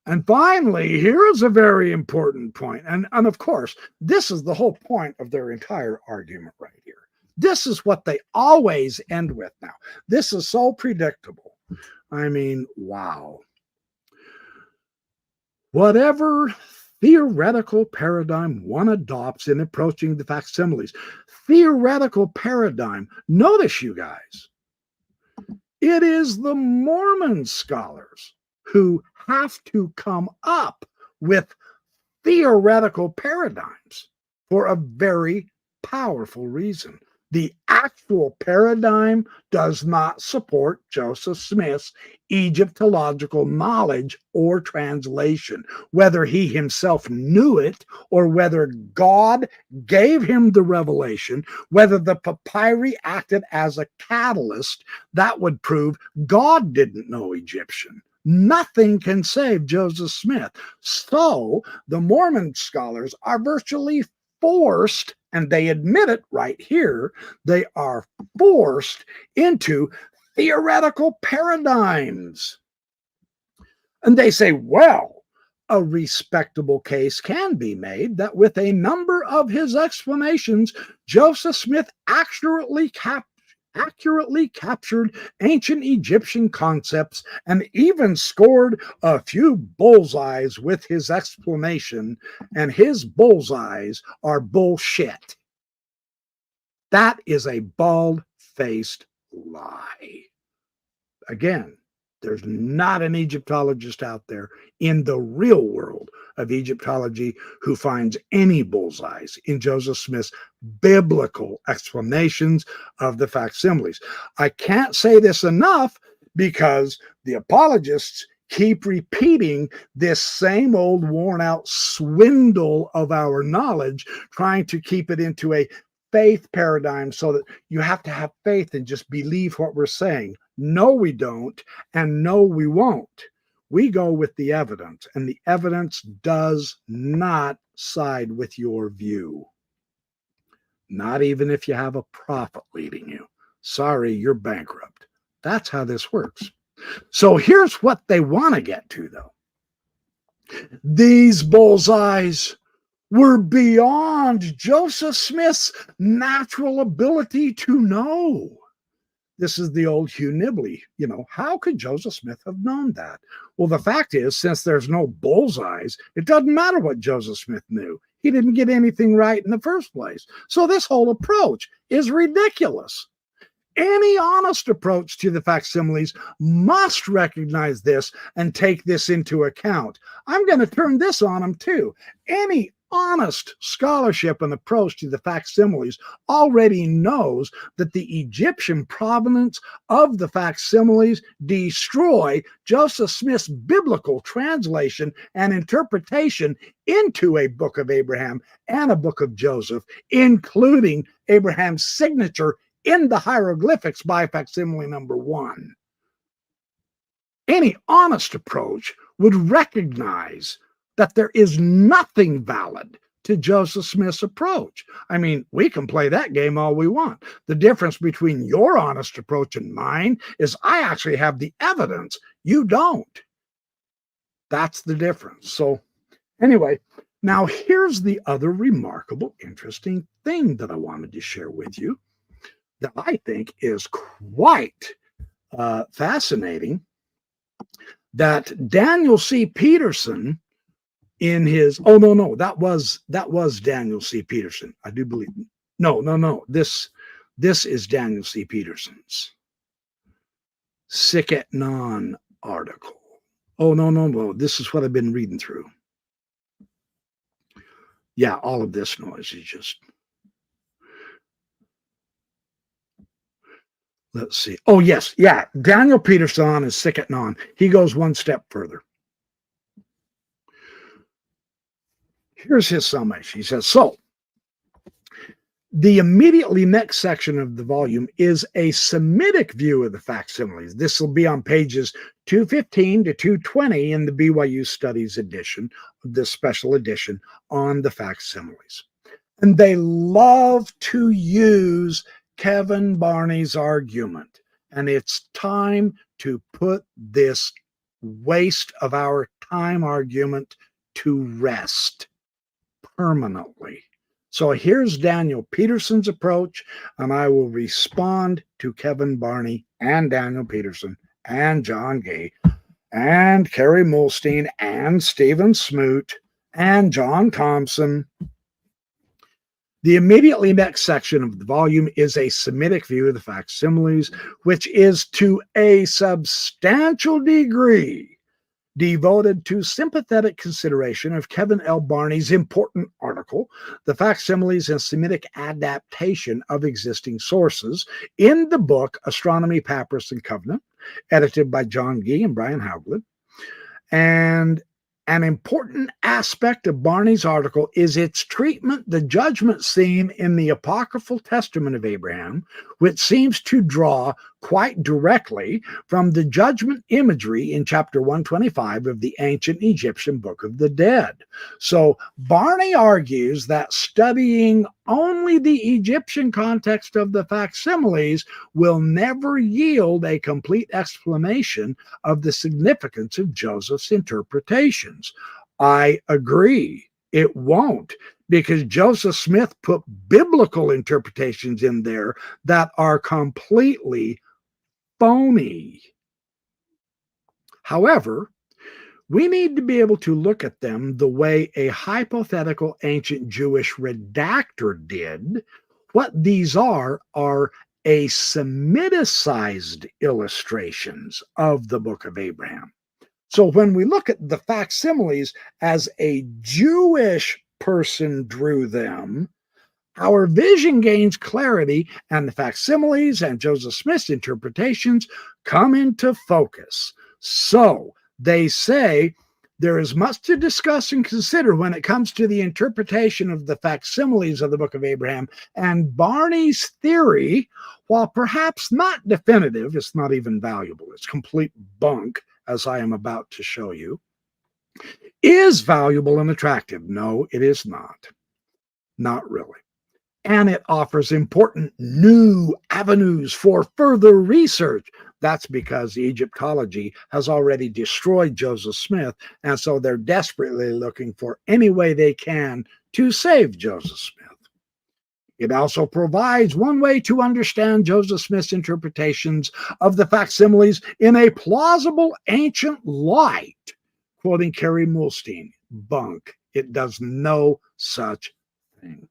And finally, here is a very important point. And of course, this is the whole point of their entire argument right here. This is what they always end with now. This is so predictable. I mean, wow. Whatever theoretical paradigm one adopts in approaching the facsimiles, theoretical paradigm, notice you guys, it is the Mormon scholars who have to come up with theoretical paradigms for a very powerful reason. The actual paradigm does not support Joseph Smith's Egyptological knowledge or translation, whether he himself knew it or whether God gave him the revelation, whether the papyri acted as a catalyst that would prove God didn't know Egyptian. Nothing can save Joseph Smith. So the Mormon scholars are virtually forced, and they admit it right here, they are forced into theoretical paradigms. And they say, well, a respectable case can be made that with a number of his explanations, Joseph Smith accurately captured ancient Egyptian concepts and even scored a few bullseyes with his explanation, and his bullseyes are bullshit. That is a bald-faced lie. Again, there's not an Egyptologist out there in the real world of Egyptology who finds any bullseyes in Joseph Smith's biblical explanations of the facsimiles. I can't say this enough because the apologists keep repeating this same old worn out swindle of our knowledge, trying to keep it into a faith paradigm so that you have to have faith and just believe what we're saying. No, we don't, and no, we won't. We go with the evidence, and the evidence does not side with your view. Not even if you have a prophet leading you. Sorry, you're bankrupt. That's how this works. So here's what they want to get to, though. These bullseyes were beyond Joseph Smith's natural ability to know. This is the old Hugh Nibley. How could Joseph Smith have known that? Well, the fact is, since there's no bullseyes, it doesn't matter what Joseph Smith knew. He didn't get anything right in the first place. So this whole approach is ridiculous. Any honest approach to the facsimiles must recognize this and take this into account. I'm going to turn this on them too. Any honest scholarship and approach to the facsimiles already knows that the Egyptian provenance of the facsimiles destroy Joseph Smith's biblical translation and interpretation into a book of Abraham and a book of Joseph, including Abraham's signature in the hieroglyphics by facsimile number 1. Any honest approach would recognize that there is nothing valid to Joseph Smith's approach. I mean, we can play that game all we want. The difference between your honest approach and mine is I actually have the evidence. You don't. That's the difference. So anyway, now here's the other remarkable, interesting thing that I wanted to share with you that I think is quite fascinating, that Daniel C. Peterson in his, that was Daniel C. Peterson. I do believe. No. This is Daniel C. Peterson's Sick at Non article. No. This is what I've been reading through. Yeah, all of this noise is just. Let's see. Oh, yes. Yeah. Daniel Peterson is Sick at Non. He goes one step further. Here's his summation. He says, so the immediately next section of the volume is a Semitic view of the facsimiles. This will be on pages 215 to 220 in the BYU Studies edition, the special edition on the facsimiles. And they love to use Kevin Barney's argument. And it's time to put this waste of our time argument to rest permanently. So here's Daniel Peterson's approach, and I will respond to Kevin Barney and Daniel Peterson and John Gay and Kerry Mulstein and Stephen Smoot and John Thompson. The immediately next section of the volume is a Semitic view of the facsimiles, which is to a substantial degree devoted to sympathetic consideration of Kevin L. Barney's important article, The Facsimiles and Semitic Adaptation of Existing Sources, in the book Astronomy, Papyrus, and Covenant, edited by John Gee and Brian Hauglid. And an important aspect of Barney's article is its treatment, the judgment scene in the Apocryphal Testament of Abraham, which seems to draw quite directly from the judgment imagery in chapter 125 of the ancient Egyptian Book of the Dead. So Barney argues that studying only the Egyptian context of the facsimiles will never yield a complete explanation of the significance of Joseph's interpretations. I agree. It won't, because Joseph Smith put biblical interpretations in there that are completely phony. However, we need to be able to look at them the way a hypothetical ancient Jewish redactor did What these are a Semiticized illustrations of the book of Abraham. So when we look at the facsimiles as a Jewish person drew them, our vision gains clarity, and the facsimiles and Joseph Smith's interpretations come into focus. So they say there is much to discuss and consider when it comes to the interpretation of the facsimiles of the book of Abraham, and Barney's theory, while perhaps not definitive, it's not even valuable, it's complete bunk, as I am about to show you, is valuable and attractive. No, it is not. Not really. And it offers important new avenues for further research. That's because Egyptology has already destroyed Joseph Smith, and so they're desperately looking for any way they can to save Joseph Smith. It also provides one way to understand Joseph Smith's interpretations of the facsimiles in a plausible ancient light. Quoting Carrie Mulstein, bunk. It does no such thing.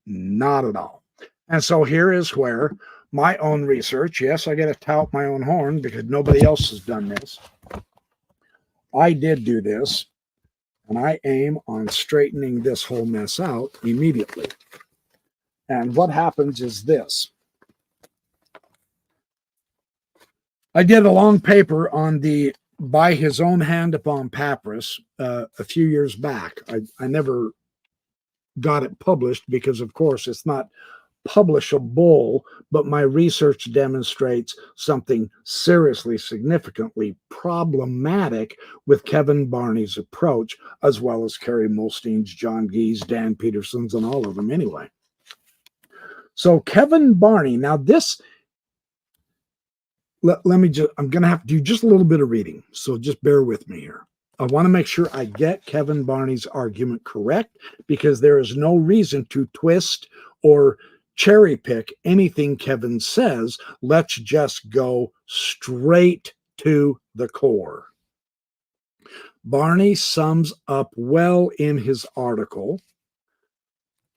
Not at all. And so here is where my own research, yes, I get to tout my own horn because nobody else has done this. I did do this, and I aim on straightening this whole mess out immediately. And what happens is this. I did a long paper on the by his own hand upon papyrus a few years back. I never got it published because, of course, it's not publishable, but my research demonstrates something seriously, significantly problematic with Kevin Barney's approach, as well as Carrie Mulstein's, John Gee's, Dan Peterson's, and all of them anyway. So Kevin Barney, now this, let me just, I'm going to have to do just a little bit of reading, so just bear with me here. I want to make sure I get Kevin Barney's argument correct, because there is no reason to twist or cherry pick anything Kevin says. Let's just go straight to the core. Barney sums up well in his article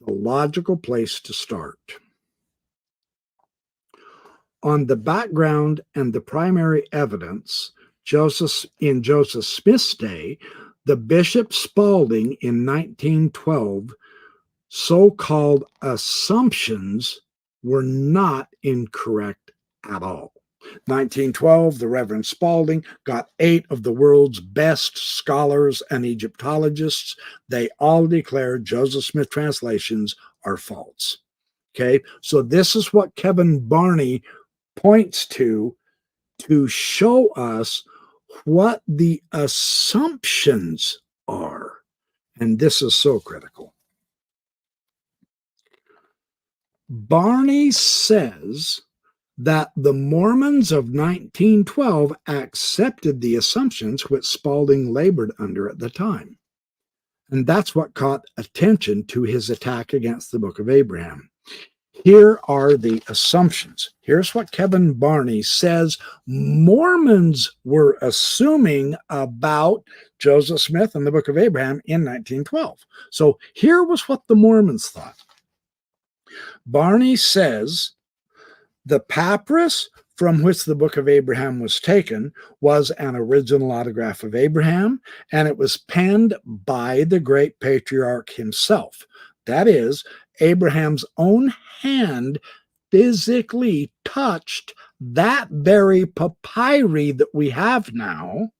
the logical place to start. On the background and the primary evidence, in Joseph Smith's day, the Bishop Spalding in 1912, so-called assumptions were not incorrect at all. 1912, the Reverend Spalding got 8 of the world's best scholars and Egyptologists. They all declared Joseph Smith translations are false. Okay, so this is what Kevin Barney points to show us what the assumptions are. And this is so critical. Barney says that the Mormons of 1912 accepted the assumptions which Spalding labored under at the time. And that's what caught attention to his attack against the Book of Abraham. Here are the assumptions. Here's what Kevin Barney says Mormons were assuming about Joseph Smith and the Book of Abraham in 1912. So here was what the Mormons thought. Barney says the papyrus from which the Book of Abraham was taken was an original autograph of Abraham, and it was penned by the great patriarch himself. That is, Abraham's own hand physically touched that very papyri that we have now,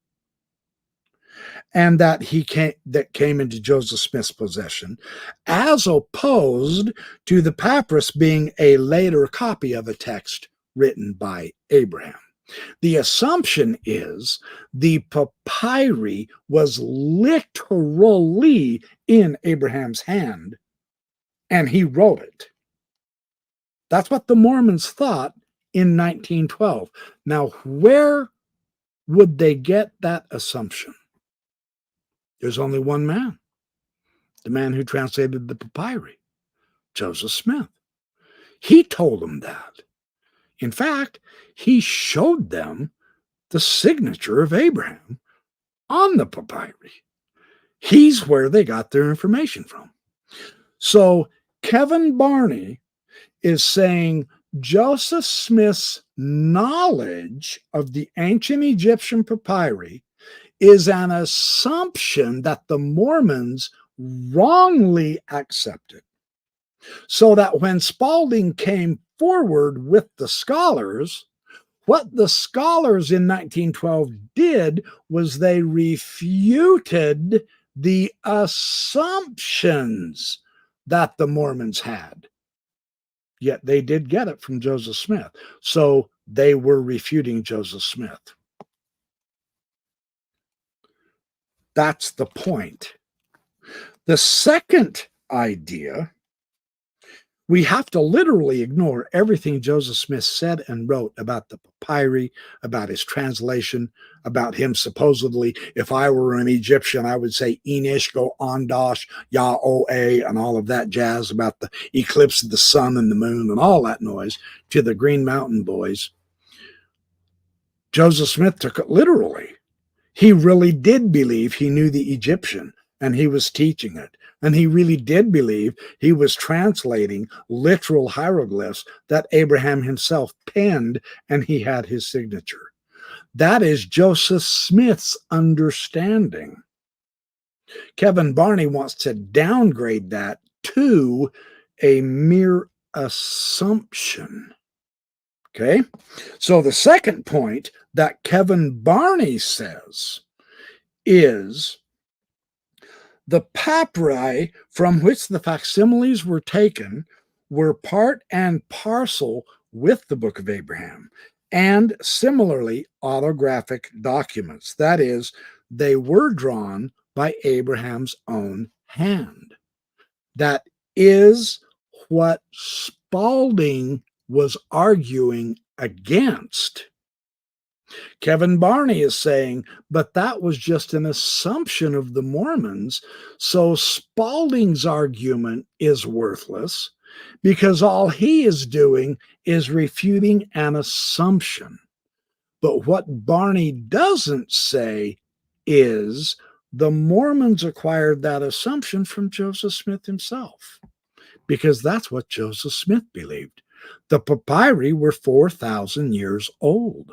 and that came into Joseph Smith's possession, as opposed to the papyrus being a later copy of a text written by Abraham. The assumption is the papyri was literally in Abraham's hand, and he wrote it. That's what the Mormons thought in 1912. Now, where would they get that assumption? There's only one man, the man who translated the papyri, Joseph Smith. He told them that. In fact, he showed them the signature of Abraham on the papyri. He's where they got their information from. So Kevin Barney is saying Joseph Smith's knowledge of the ancient Egyptian papyri is an assumption that the Mormons wrongly accepted. So that when Spalding came forward with the scholars, what the scholars in 1912 did was they refuted the assumptions that the Mormons had. Yet they did get it from Joseph Smith. So they were refuting Joseph Smith. That's the point. The second idea, we have to literally ignore everything Joseph Smith said and wrote about the papyri, about his translation, about him supposedly, if I were an Egyptian, I would say Enish, go Ondosh, Yah-O-A, and all of that jazz about the eclipse of the sun and the moon and all that noise to the Green Mountain Boys. Joseph Smith took it literally. He really did believe he knew the Egyptian and he was teaching it. And he really did believe he was translating literal hieroglyphs that Abraham himself penned, and he had his signature. That is Joseph Smith's understanding. Kevin Barney wants to downgrade that to a mere assumption. Okay? So the second point that Kevin Barney says is the papyri from which the facsimiles were taken were part and parcel with the Book of Abraham, and similarly autographic documents. That is, they were drawn by Abraham's own hand. That is what Spalding was arguing against. Kevin Barney is saying, but that was just an assumption of the Mormons, so Spalding's argument is worthless because all he is doing is refuting an assumption. But what Barney doesn't say is the Mormons acquired that assumption from Joseph Smith himself, because that's what Joseph Smith believed. The papyri were 4,000 years old.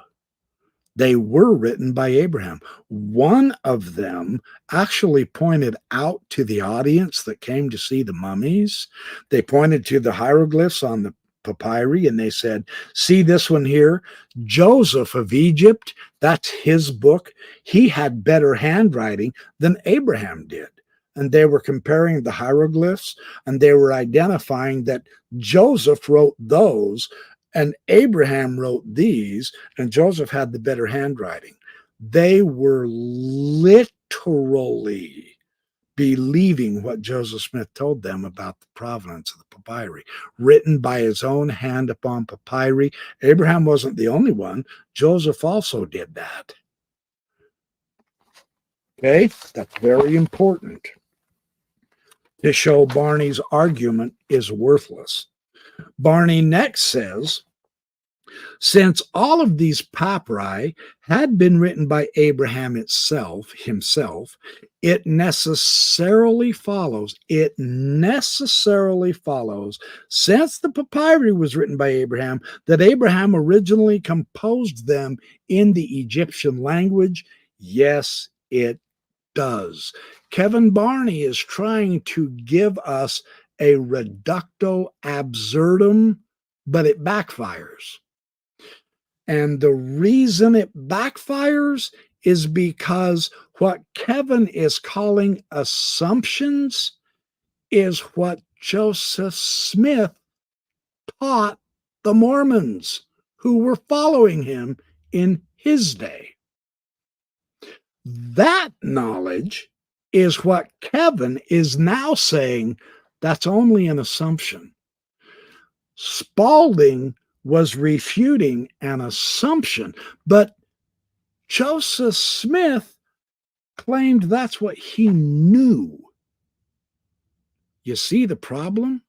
They were written by Abraham. One of them actually pointed out to the audience that came to see the mummies. They pointed to the hieroglyphs on the papyri and they said, see this one here? Joseph of Egypt, that's his book. He had better handwriting than Abraham did. And they were comparing the hieroglyphs and they were identifying that Joseph wrote those and Abraham wrote these, and Joseph had the better handwriting. They were literally believing what Joseph Smith told them about the provenance of the papyri, written by his own hand upon papyri. Abraham wasn't the only one. Joseph also did that. Okay, that's very important to show Barney's argument is worthless. Barney next says, since all of these papyri had been written by Abraham himself, it necessarily follows, since the papyri was written by Abraham, that Abraham originally composed them in the Egyptian language. Yes, it does. Kevin Barney is trying to give us a reductio absurdum, but it backfires. And the reason it backfires is because what Kevin is calling assumptions is what Joseph Smith taught the Mormons who were following him in his day. That knowledge is what Kevin is now saying that's only an assumption. Spalding was refuting an assumption, but Joseph Smith claimed that's what he knew. You see the problem?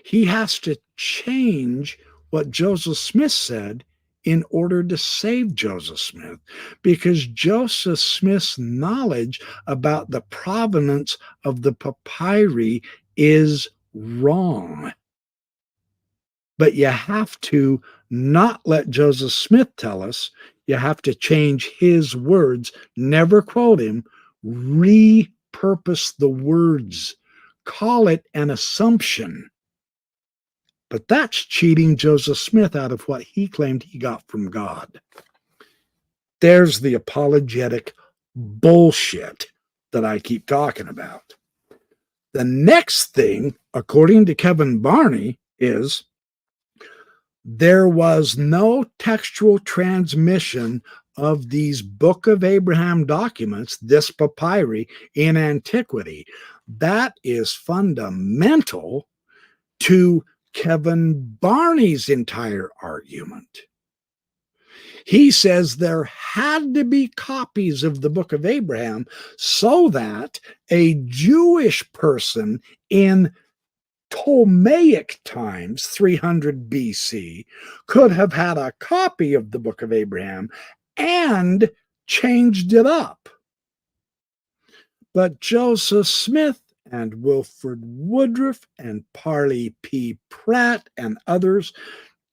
He has to change what Joseph Smith said in order to save Joseph Smith, because Joseph Smith's knowledge about the provenance of the papyri is wrong. But you have to not let Joseph Smith tell us. You have to change his words, never quote him, repurpose the words, call it an assumption. But that's cheating Joseph Smith out of what he claimed he got from God. There's the apologetic bullshit that I keep talking about. The next thing, according to Kevin Barney, is there was no textual transmission of these Book of Abraham documents, this papyri, in antiquity. That is fundamental to Kevin Barney's entire argument. He says there had to be copies of the Book of Abraham so that a Jewish person in Ptolemaic times, 300 BC, could have had a copy of the Book of Abraham and changed it up. But Joseph Smith and Wilford Woodruff and Parley P. Pratt and others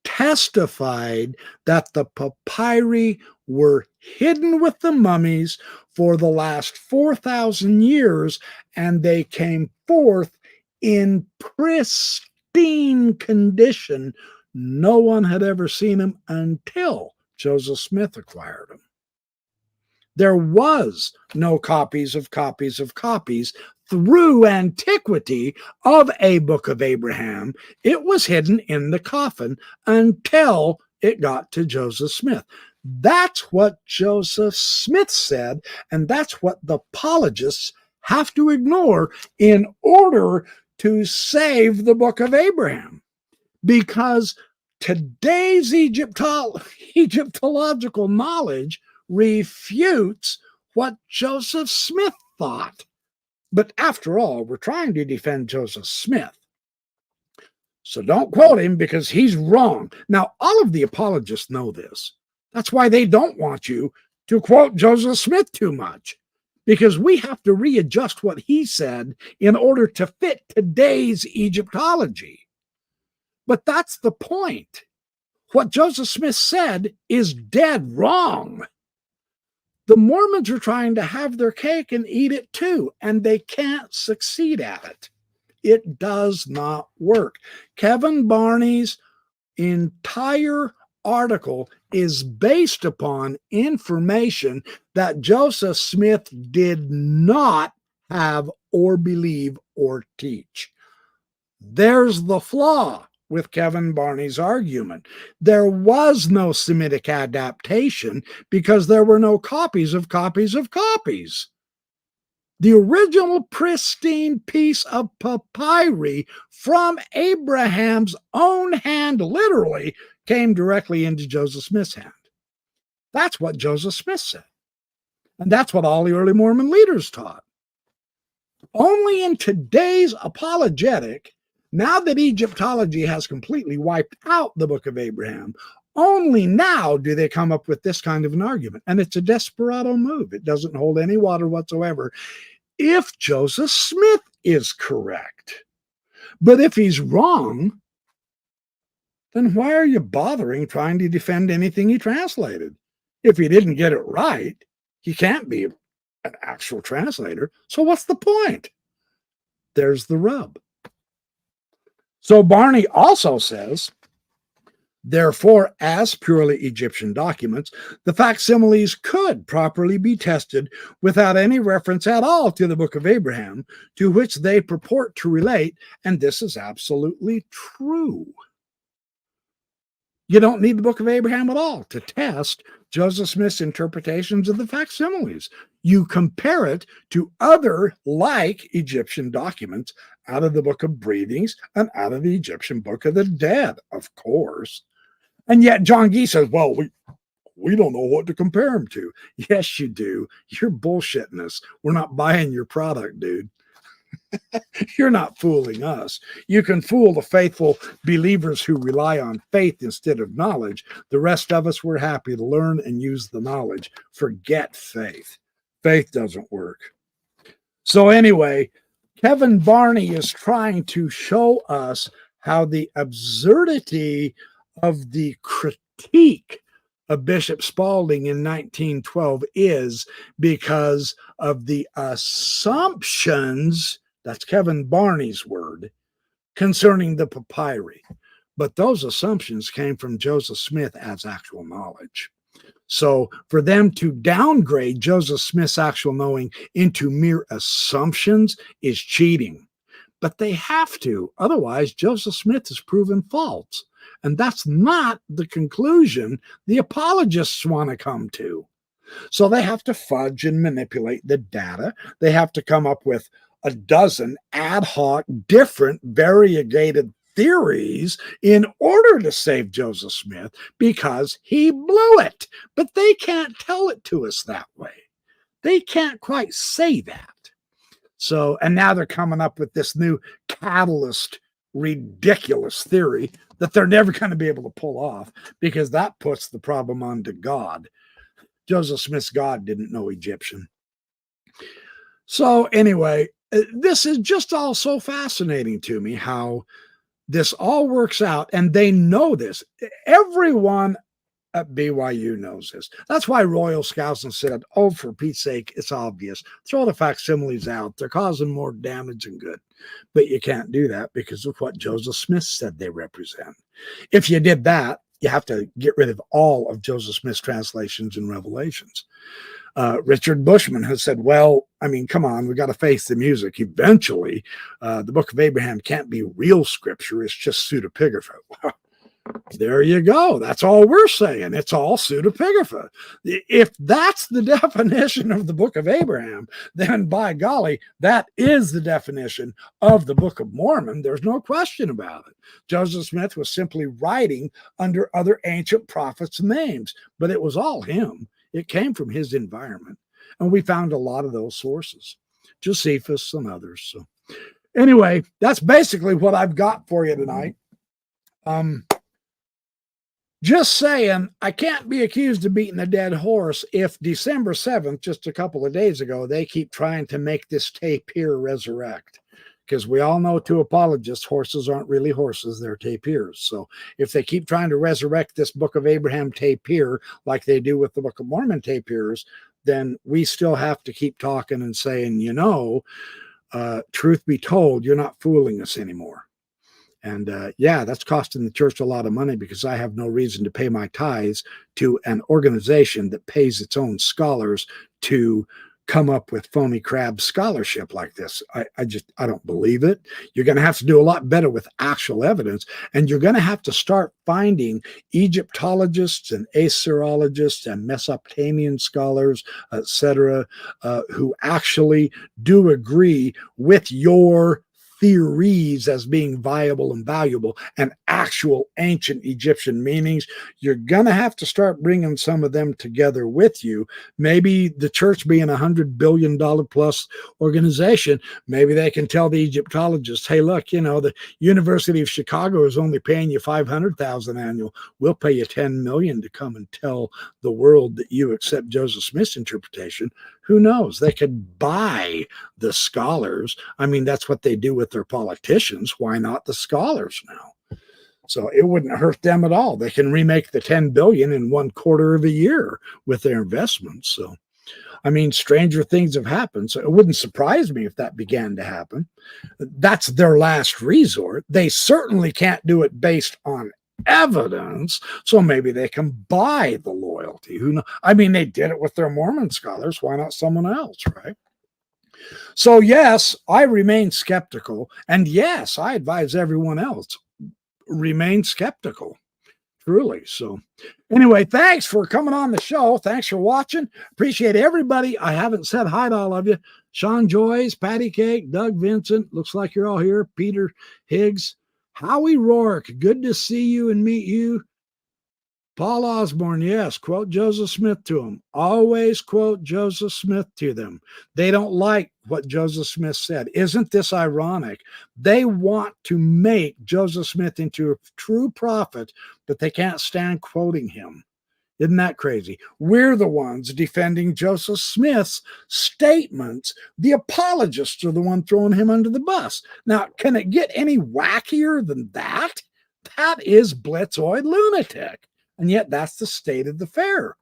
testified that the papyri were hidden with the mummies for the last 4,000 years, and they came forth in pristine condition. No one had ever seen them until Joseph Smith acquired them. There was no copies of copies of copies through antiquity of a Book of Abraham. It was hidden in the coffin until it got to Joseph Smith. That's what Joseph Smith said, and that's what the apologists have to ignore in order to save the Book of Abraham. Because today's Egyptological knowledge refutes what Joseph Smith thought. But after all, we're trying to defend Joseph Smith. So don't quote him because he's wrong. Now, all of the apologists know this. That's why they don't want you to quote Joseph Smith too much, because we have to readjust what he said in order to fit today's Egyptology. But that's the point. What Joseph Smith said is dead wrong. The Mormons are trying to have their cake and eat it too, and they can't succeed at it. It does not work. Kevin Barney's entire article is based upon information that Joseph Smith did not have or believe or teach. There's the flaw with Kevin Barney's argument. There was no Semitic adaptation because there were no copies of copies of copies. The original pristine piece of papyri from Abraham's own hand literally came directly into Joseph Smith's hand. That's what Joseph Smith said. And that's what all the early Mormon leaders taught. Only in today's apologetic, now that Egyptology has completely wiped out the Book of Abraham, only now do they come up with this kind of an argument. And it's a desperado move. It doesn't hold any water whatsoever if Joseph Smith is correct. But if he's wrong, then why are you bothering trying to defend anything he translated? If he didn't get it right, he can't be an actual translator. So what's the point? There's the rub. So Barney also says, therefore, as purely Egyptian documents, the facsimiles could properly be tested without any reference at all to the Book of Abraham, to which they purport to relate, and this is absolutely true. You don't need the Book of Abraham at all to test Joseph Smith's interpretations of the facsimiles. You compare it to other like Egyptian documents out of the Book of Breathings and out of the Egyptian Book of the Dead, of course. And yet John Gee says, well, we don't know what to compare them to. Yes, you do. You're bullshitting us. We're not buying your product, dude. You're not fooling us. You can fool the faithful believers who rely on faith instead of knowledge. The rest of us, we're happy to learn and use the knowledge. Forget faith. Faith doesn't work. So anyway, Kevin Barney is trying to show us how the absurdity of the critique of Bishop Spalding in 1912 is because of the assumptions, that's Kevin Barney's word, concerning the papyri. But those assumptions came from Joseph Smith as actual knowledge. So for them to downgrade Joseph Smith's actual knowing into mere assumptions is cheating. But they have to. Otherwise, Joseph Smith is proven false. And that's not the conclusion the apologists want to come to. So they have to fudge and manipulate the data. They have to come up with a dozen ad hoc, different, variegated theories in order to save Joseph Smith because he blew it. But they can't tell it to us that way. They can't quite say that. So, and now they're coming up with this new catalyst, ridiculous theory that they're never going to be able to pull off because that puts the problem onto God. Joseph Smith's God didn't know Egyptian. So anyway, this is just all so fascinating to me how this all works out, and they know this. Everyone at BYU knows this. That's why Royal Scouts said, oh, for Pete's sake, it's obvious. Throw the facsimiles out. They're causing more damage than good. But you can't do that because of what Joseph Smith said they represent. If you did that, you have to get rid of all of Joseph Smith's translations and revelations. Richard Bushman has said, well, I mean, come on, we got to face the music. Eventually, the Book of Abraham can't be real scripture. It's just pseudepigrapha. There you go. That's all we're saying. It's all pseudepigrapha. If that's the definition of the Book of Abraham, then by golly, that is the definition of the Book of Mormon. There's no question about it. Joseph Smith was simply writing under other ancient prophets' names, but it was all him. It came from his environment. And we found a lot of those sources, Josephus and others. So anyway, that's basically what I've got for you tonight. Just saying, I can't be accused of beating a dead horse if December 7th, just a couple of days ago, they keep trying to make this tapir resurrect. Because we all know to apologists, horses aren't really horses, they're tapirs. So if they keep trying to resurrect this Book of Abraham tapir like they do with the Book of Mormon tapirs, then we still have to keep talking and saying, you know, truth be told, you're not fooling us anymore. And yeah, that's costing the church a lot of money because I have no reason to pay my tithes to an organization that pays its own scholars to come up with phony crab scholarship like this. I don't believe it. You're going to have to do a lot better with actual evidence, and you're going to have to start finding Egyptologists and Assyriologists and Mesopotamian scholars, etc., who actually do agree with your theories as being viable and valuable and actual ancient Egyptian meanings. You're going to have to start bringing some of them together with you. Maybe the church being $100 billion plus organization, maybe they can tell the Egyptologists, hey, look, you know, the University of Chicago is only paying you $500,000 annual. We'll pay you $10 million to come and tell the world that you accept Joseph Smith's interpretation. Who knows? They could buy the scholars. I mean, that's what they do with their politicians. Why not the scholars now? So it wouldn't hurt them at all. They can remake the $10 billion in 1/4 of a year with their investments. So, I mean, stranger things have happened. So it wouldn't surprise me if that began to happen. That's their last resort. They certainly can't do it based on evidence, so maybe they can buy the loyalty. Who knows? I mean, they did it with their Mormon scholars. Why not someone else, right? So yes, I remain skeptical, and yes, I advise everyone else remain skeptical. Truly. So anyway, thanks for coming on the show. Thanks for watching. Appreciate everybody. I haven't said hi to all of you. Sean Joyce, Patty Cake, Doug Vincent. Looks like you're all here. Peter Higgs. Howie Rourke, good to see you and meet you. Paul Osborne, yes, quote Joseph Smith to them. Always quote Joseph Smith to them. They don't like what Joseph Smith said. Isn't this ironic? They want to make Joseph Smith into a true prophet, but they can't stand quoting him. Isn't that crazy? We're the ones defending Joseph Smith's statements. The apologists are the one throwing him under the bus. Now, can it get any wackier than that? That is blitzoid lunatic. And yet that's the state of the fair.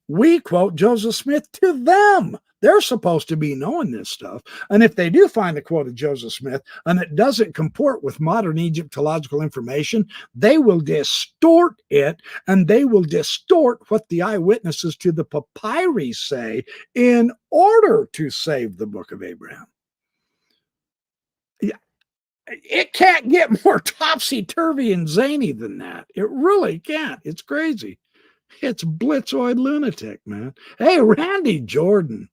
We quote Joseph Smith to them. They're supposed to be knowing this stuff. And if they do find the quote of Joseph Smith and it doesn't comport with modern Egyptological information, they will distort it, and they will distort what the eyewitnesses to the papyri say in order to save the Book of Abraham. It can't get more topsy-turvy and zany than that. It really can't. It's crazy. It's blitzoid lunatic, man. Hey, Randy Jordan.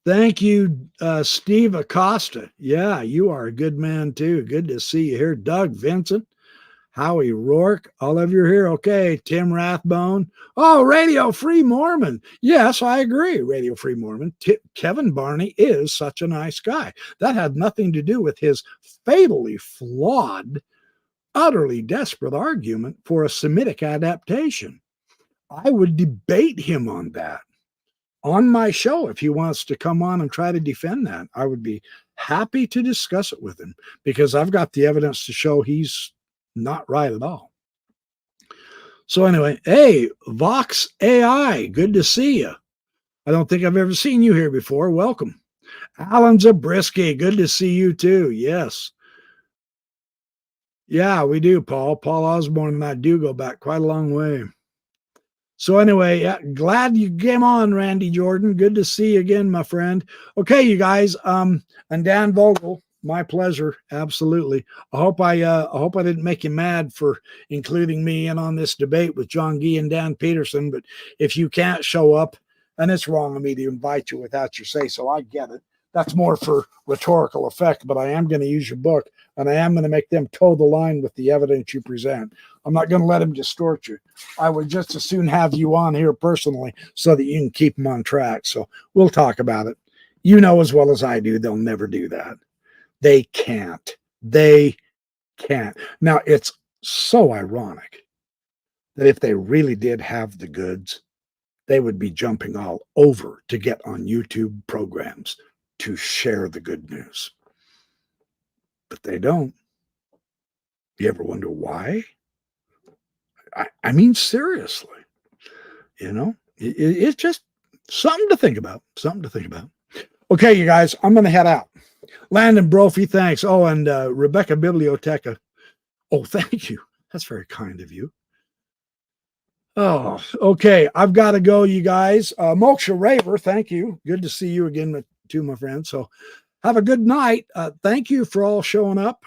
Thank you, Steve Acosta. Yeah, you are a good man, too. Good to see you here. Doug Vincent, Howie Rourke, all of you are here. Okay, Tim Rathbone. Oh, Radio Free Mormon. Yes, I agree, Radio Free Mormon. Kevin Barney is such a nice guy. That had nothing to do with his fatally flawed, utterly desperate argument for a Semitic adaptation. I would debate him on that on my show if he wants to come on and try to defend that. I would be happy to discuss it with him because I've got the evidence to show he's not right at all. So anyway, hey, Vox AI, good to see you. I don't think I've ever seen you here before. Welcome. Alan Zabriskie, good to see you too. Yes. Yeah, we do, Paul. Paul Osborne and I do go back quite a long way. So anyway, yeah, glad you came on, Randy Jordan. Good to see you again, my friend. Okay, you guys, and Dan Vogel, my pleasure, absolutely. I hope I didn't make you mad for including me in on this debate with John Gee and Dan Peterson. But if you can't show up, and it's wrong of me to invite you without your say so, I get it. That's more for rhetorical effect, but I am going to use your book, and I am going to make them toe the line with the evidence you present. I'm not going to let them distort you. I would just as soon have you on here personally so that you can keep them on track. So we'll talk about it. You know as well as I do, they'll never do that. They can't. They can't. Now, it's so ironic that if they really did have the goods, they would be jumping all over to get on YouTube programs to share the good news. But they don't. You ever wonder why? I mean, seriously, you know, it's just something to think about, Okay, you guys, I'm going to head out. Landon Brophy, thanks. Oh, and Rebecca Biblioteca. Oh, thank you. That's very kind of you. Oh, okay. I've got to go, you guys. Moksha Raver, thank you. Good to see you again, too, my friend. So have a good night. Thank you for all showing up.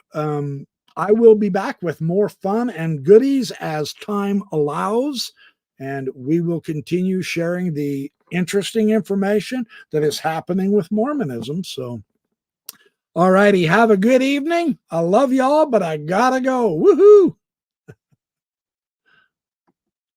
I will be back with more fun and goodies as time allows, and we will continue sharing the interesting information that is happening with Mormonism. So, all righty, have a good evening. I love y'all, but I gotta go. Woohoo!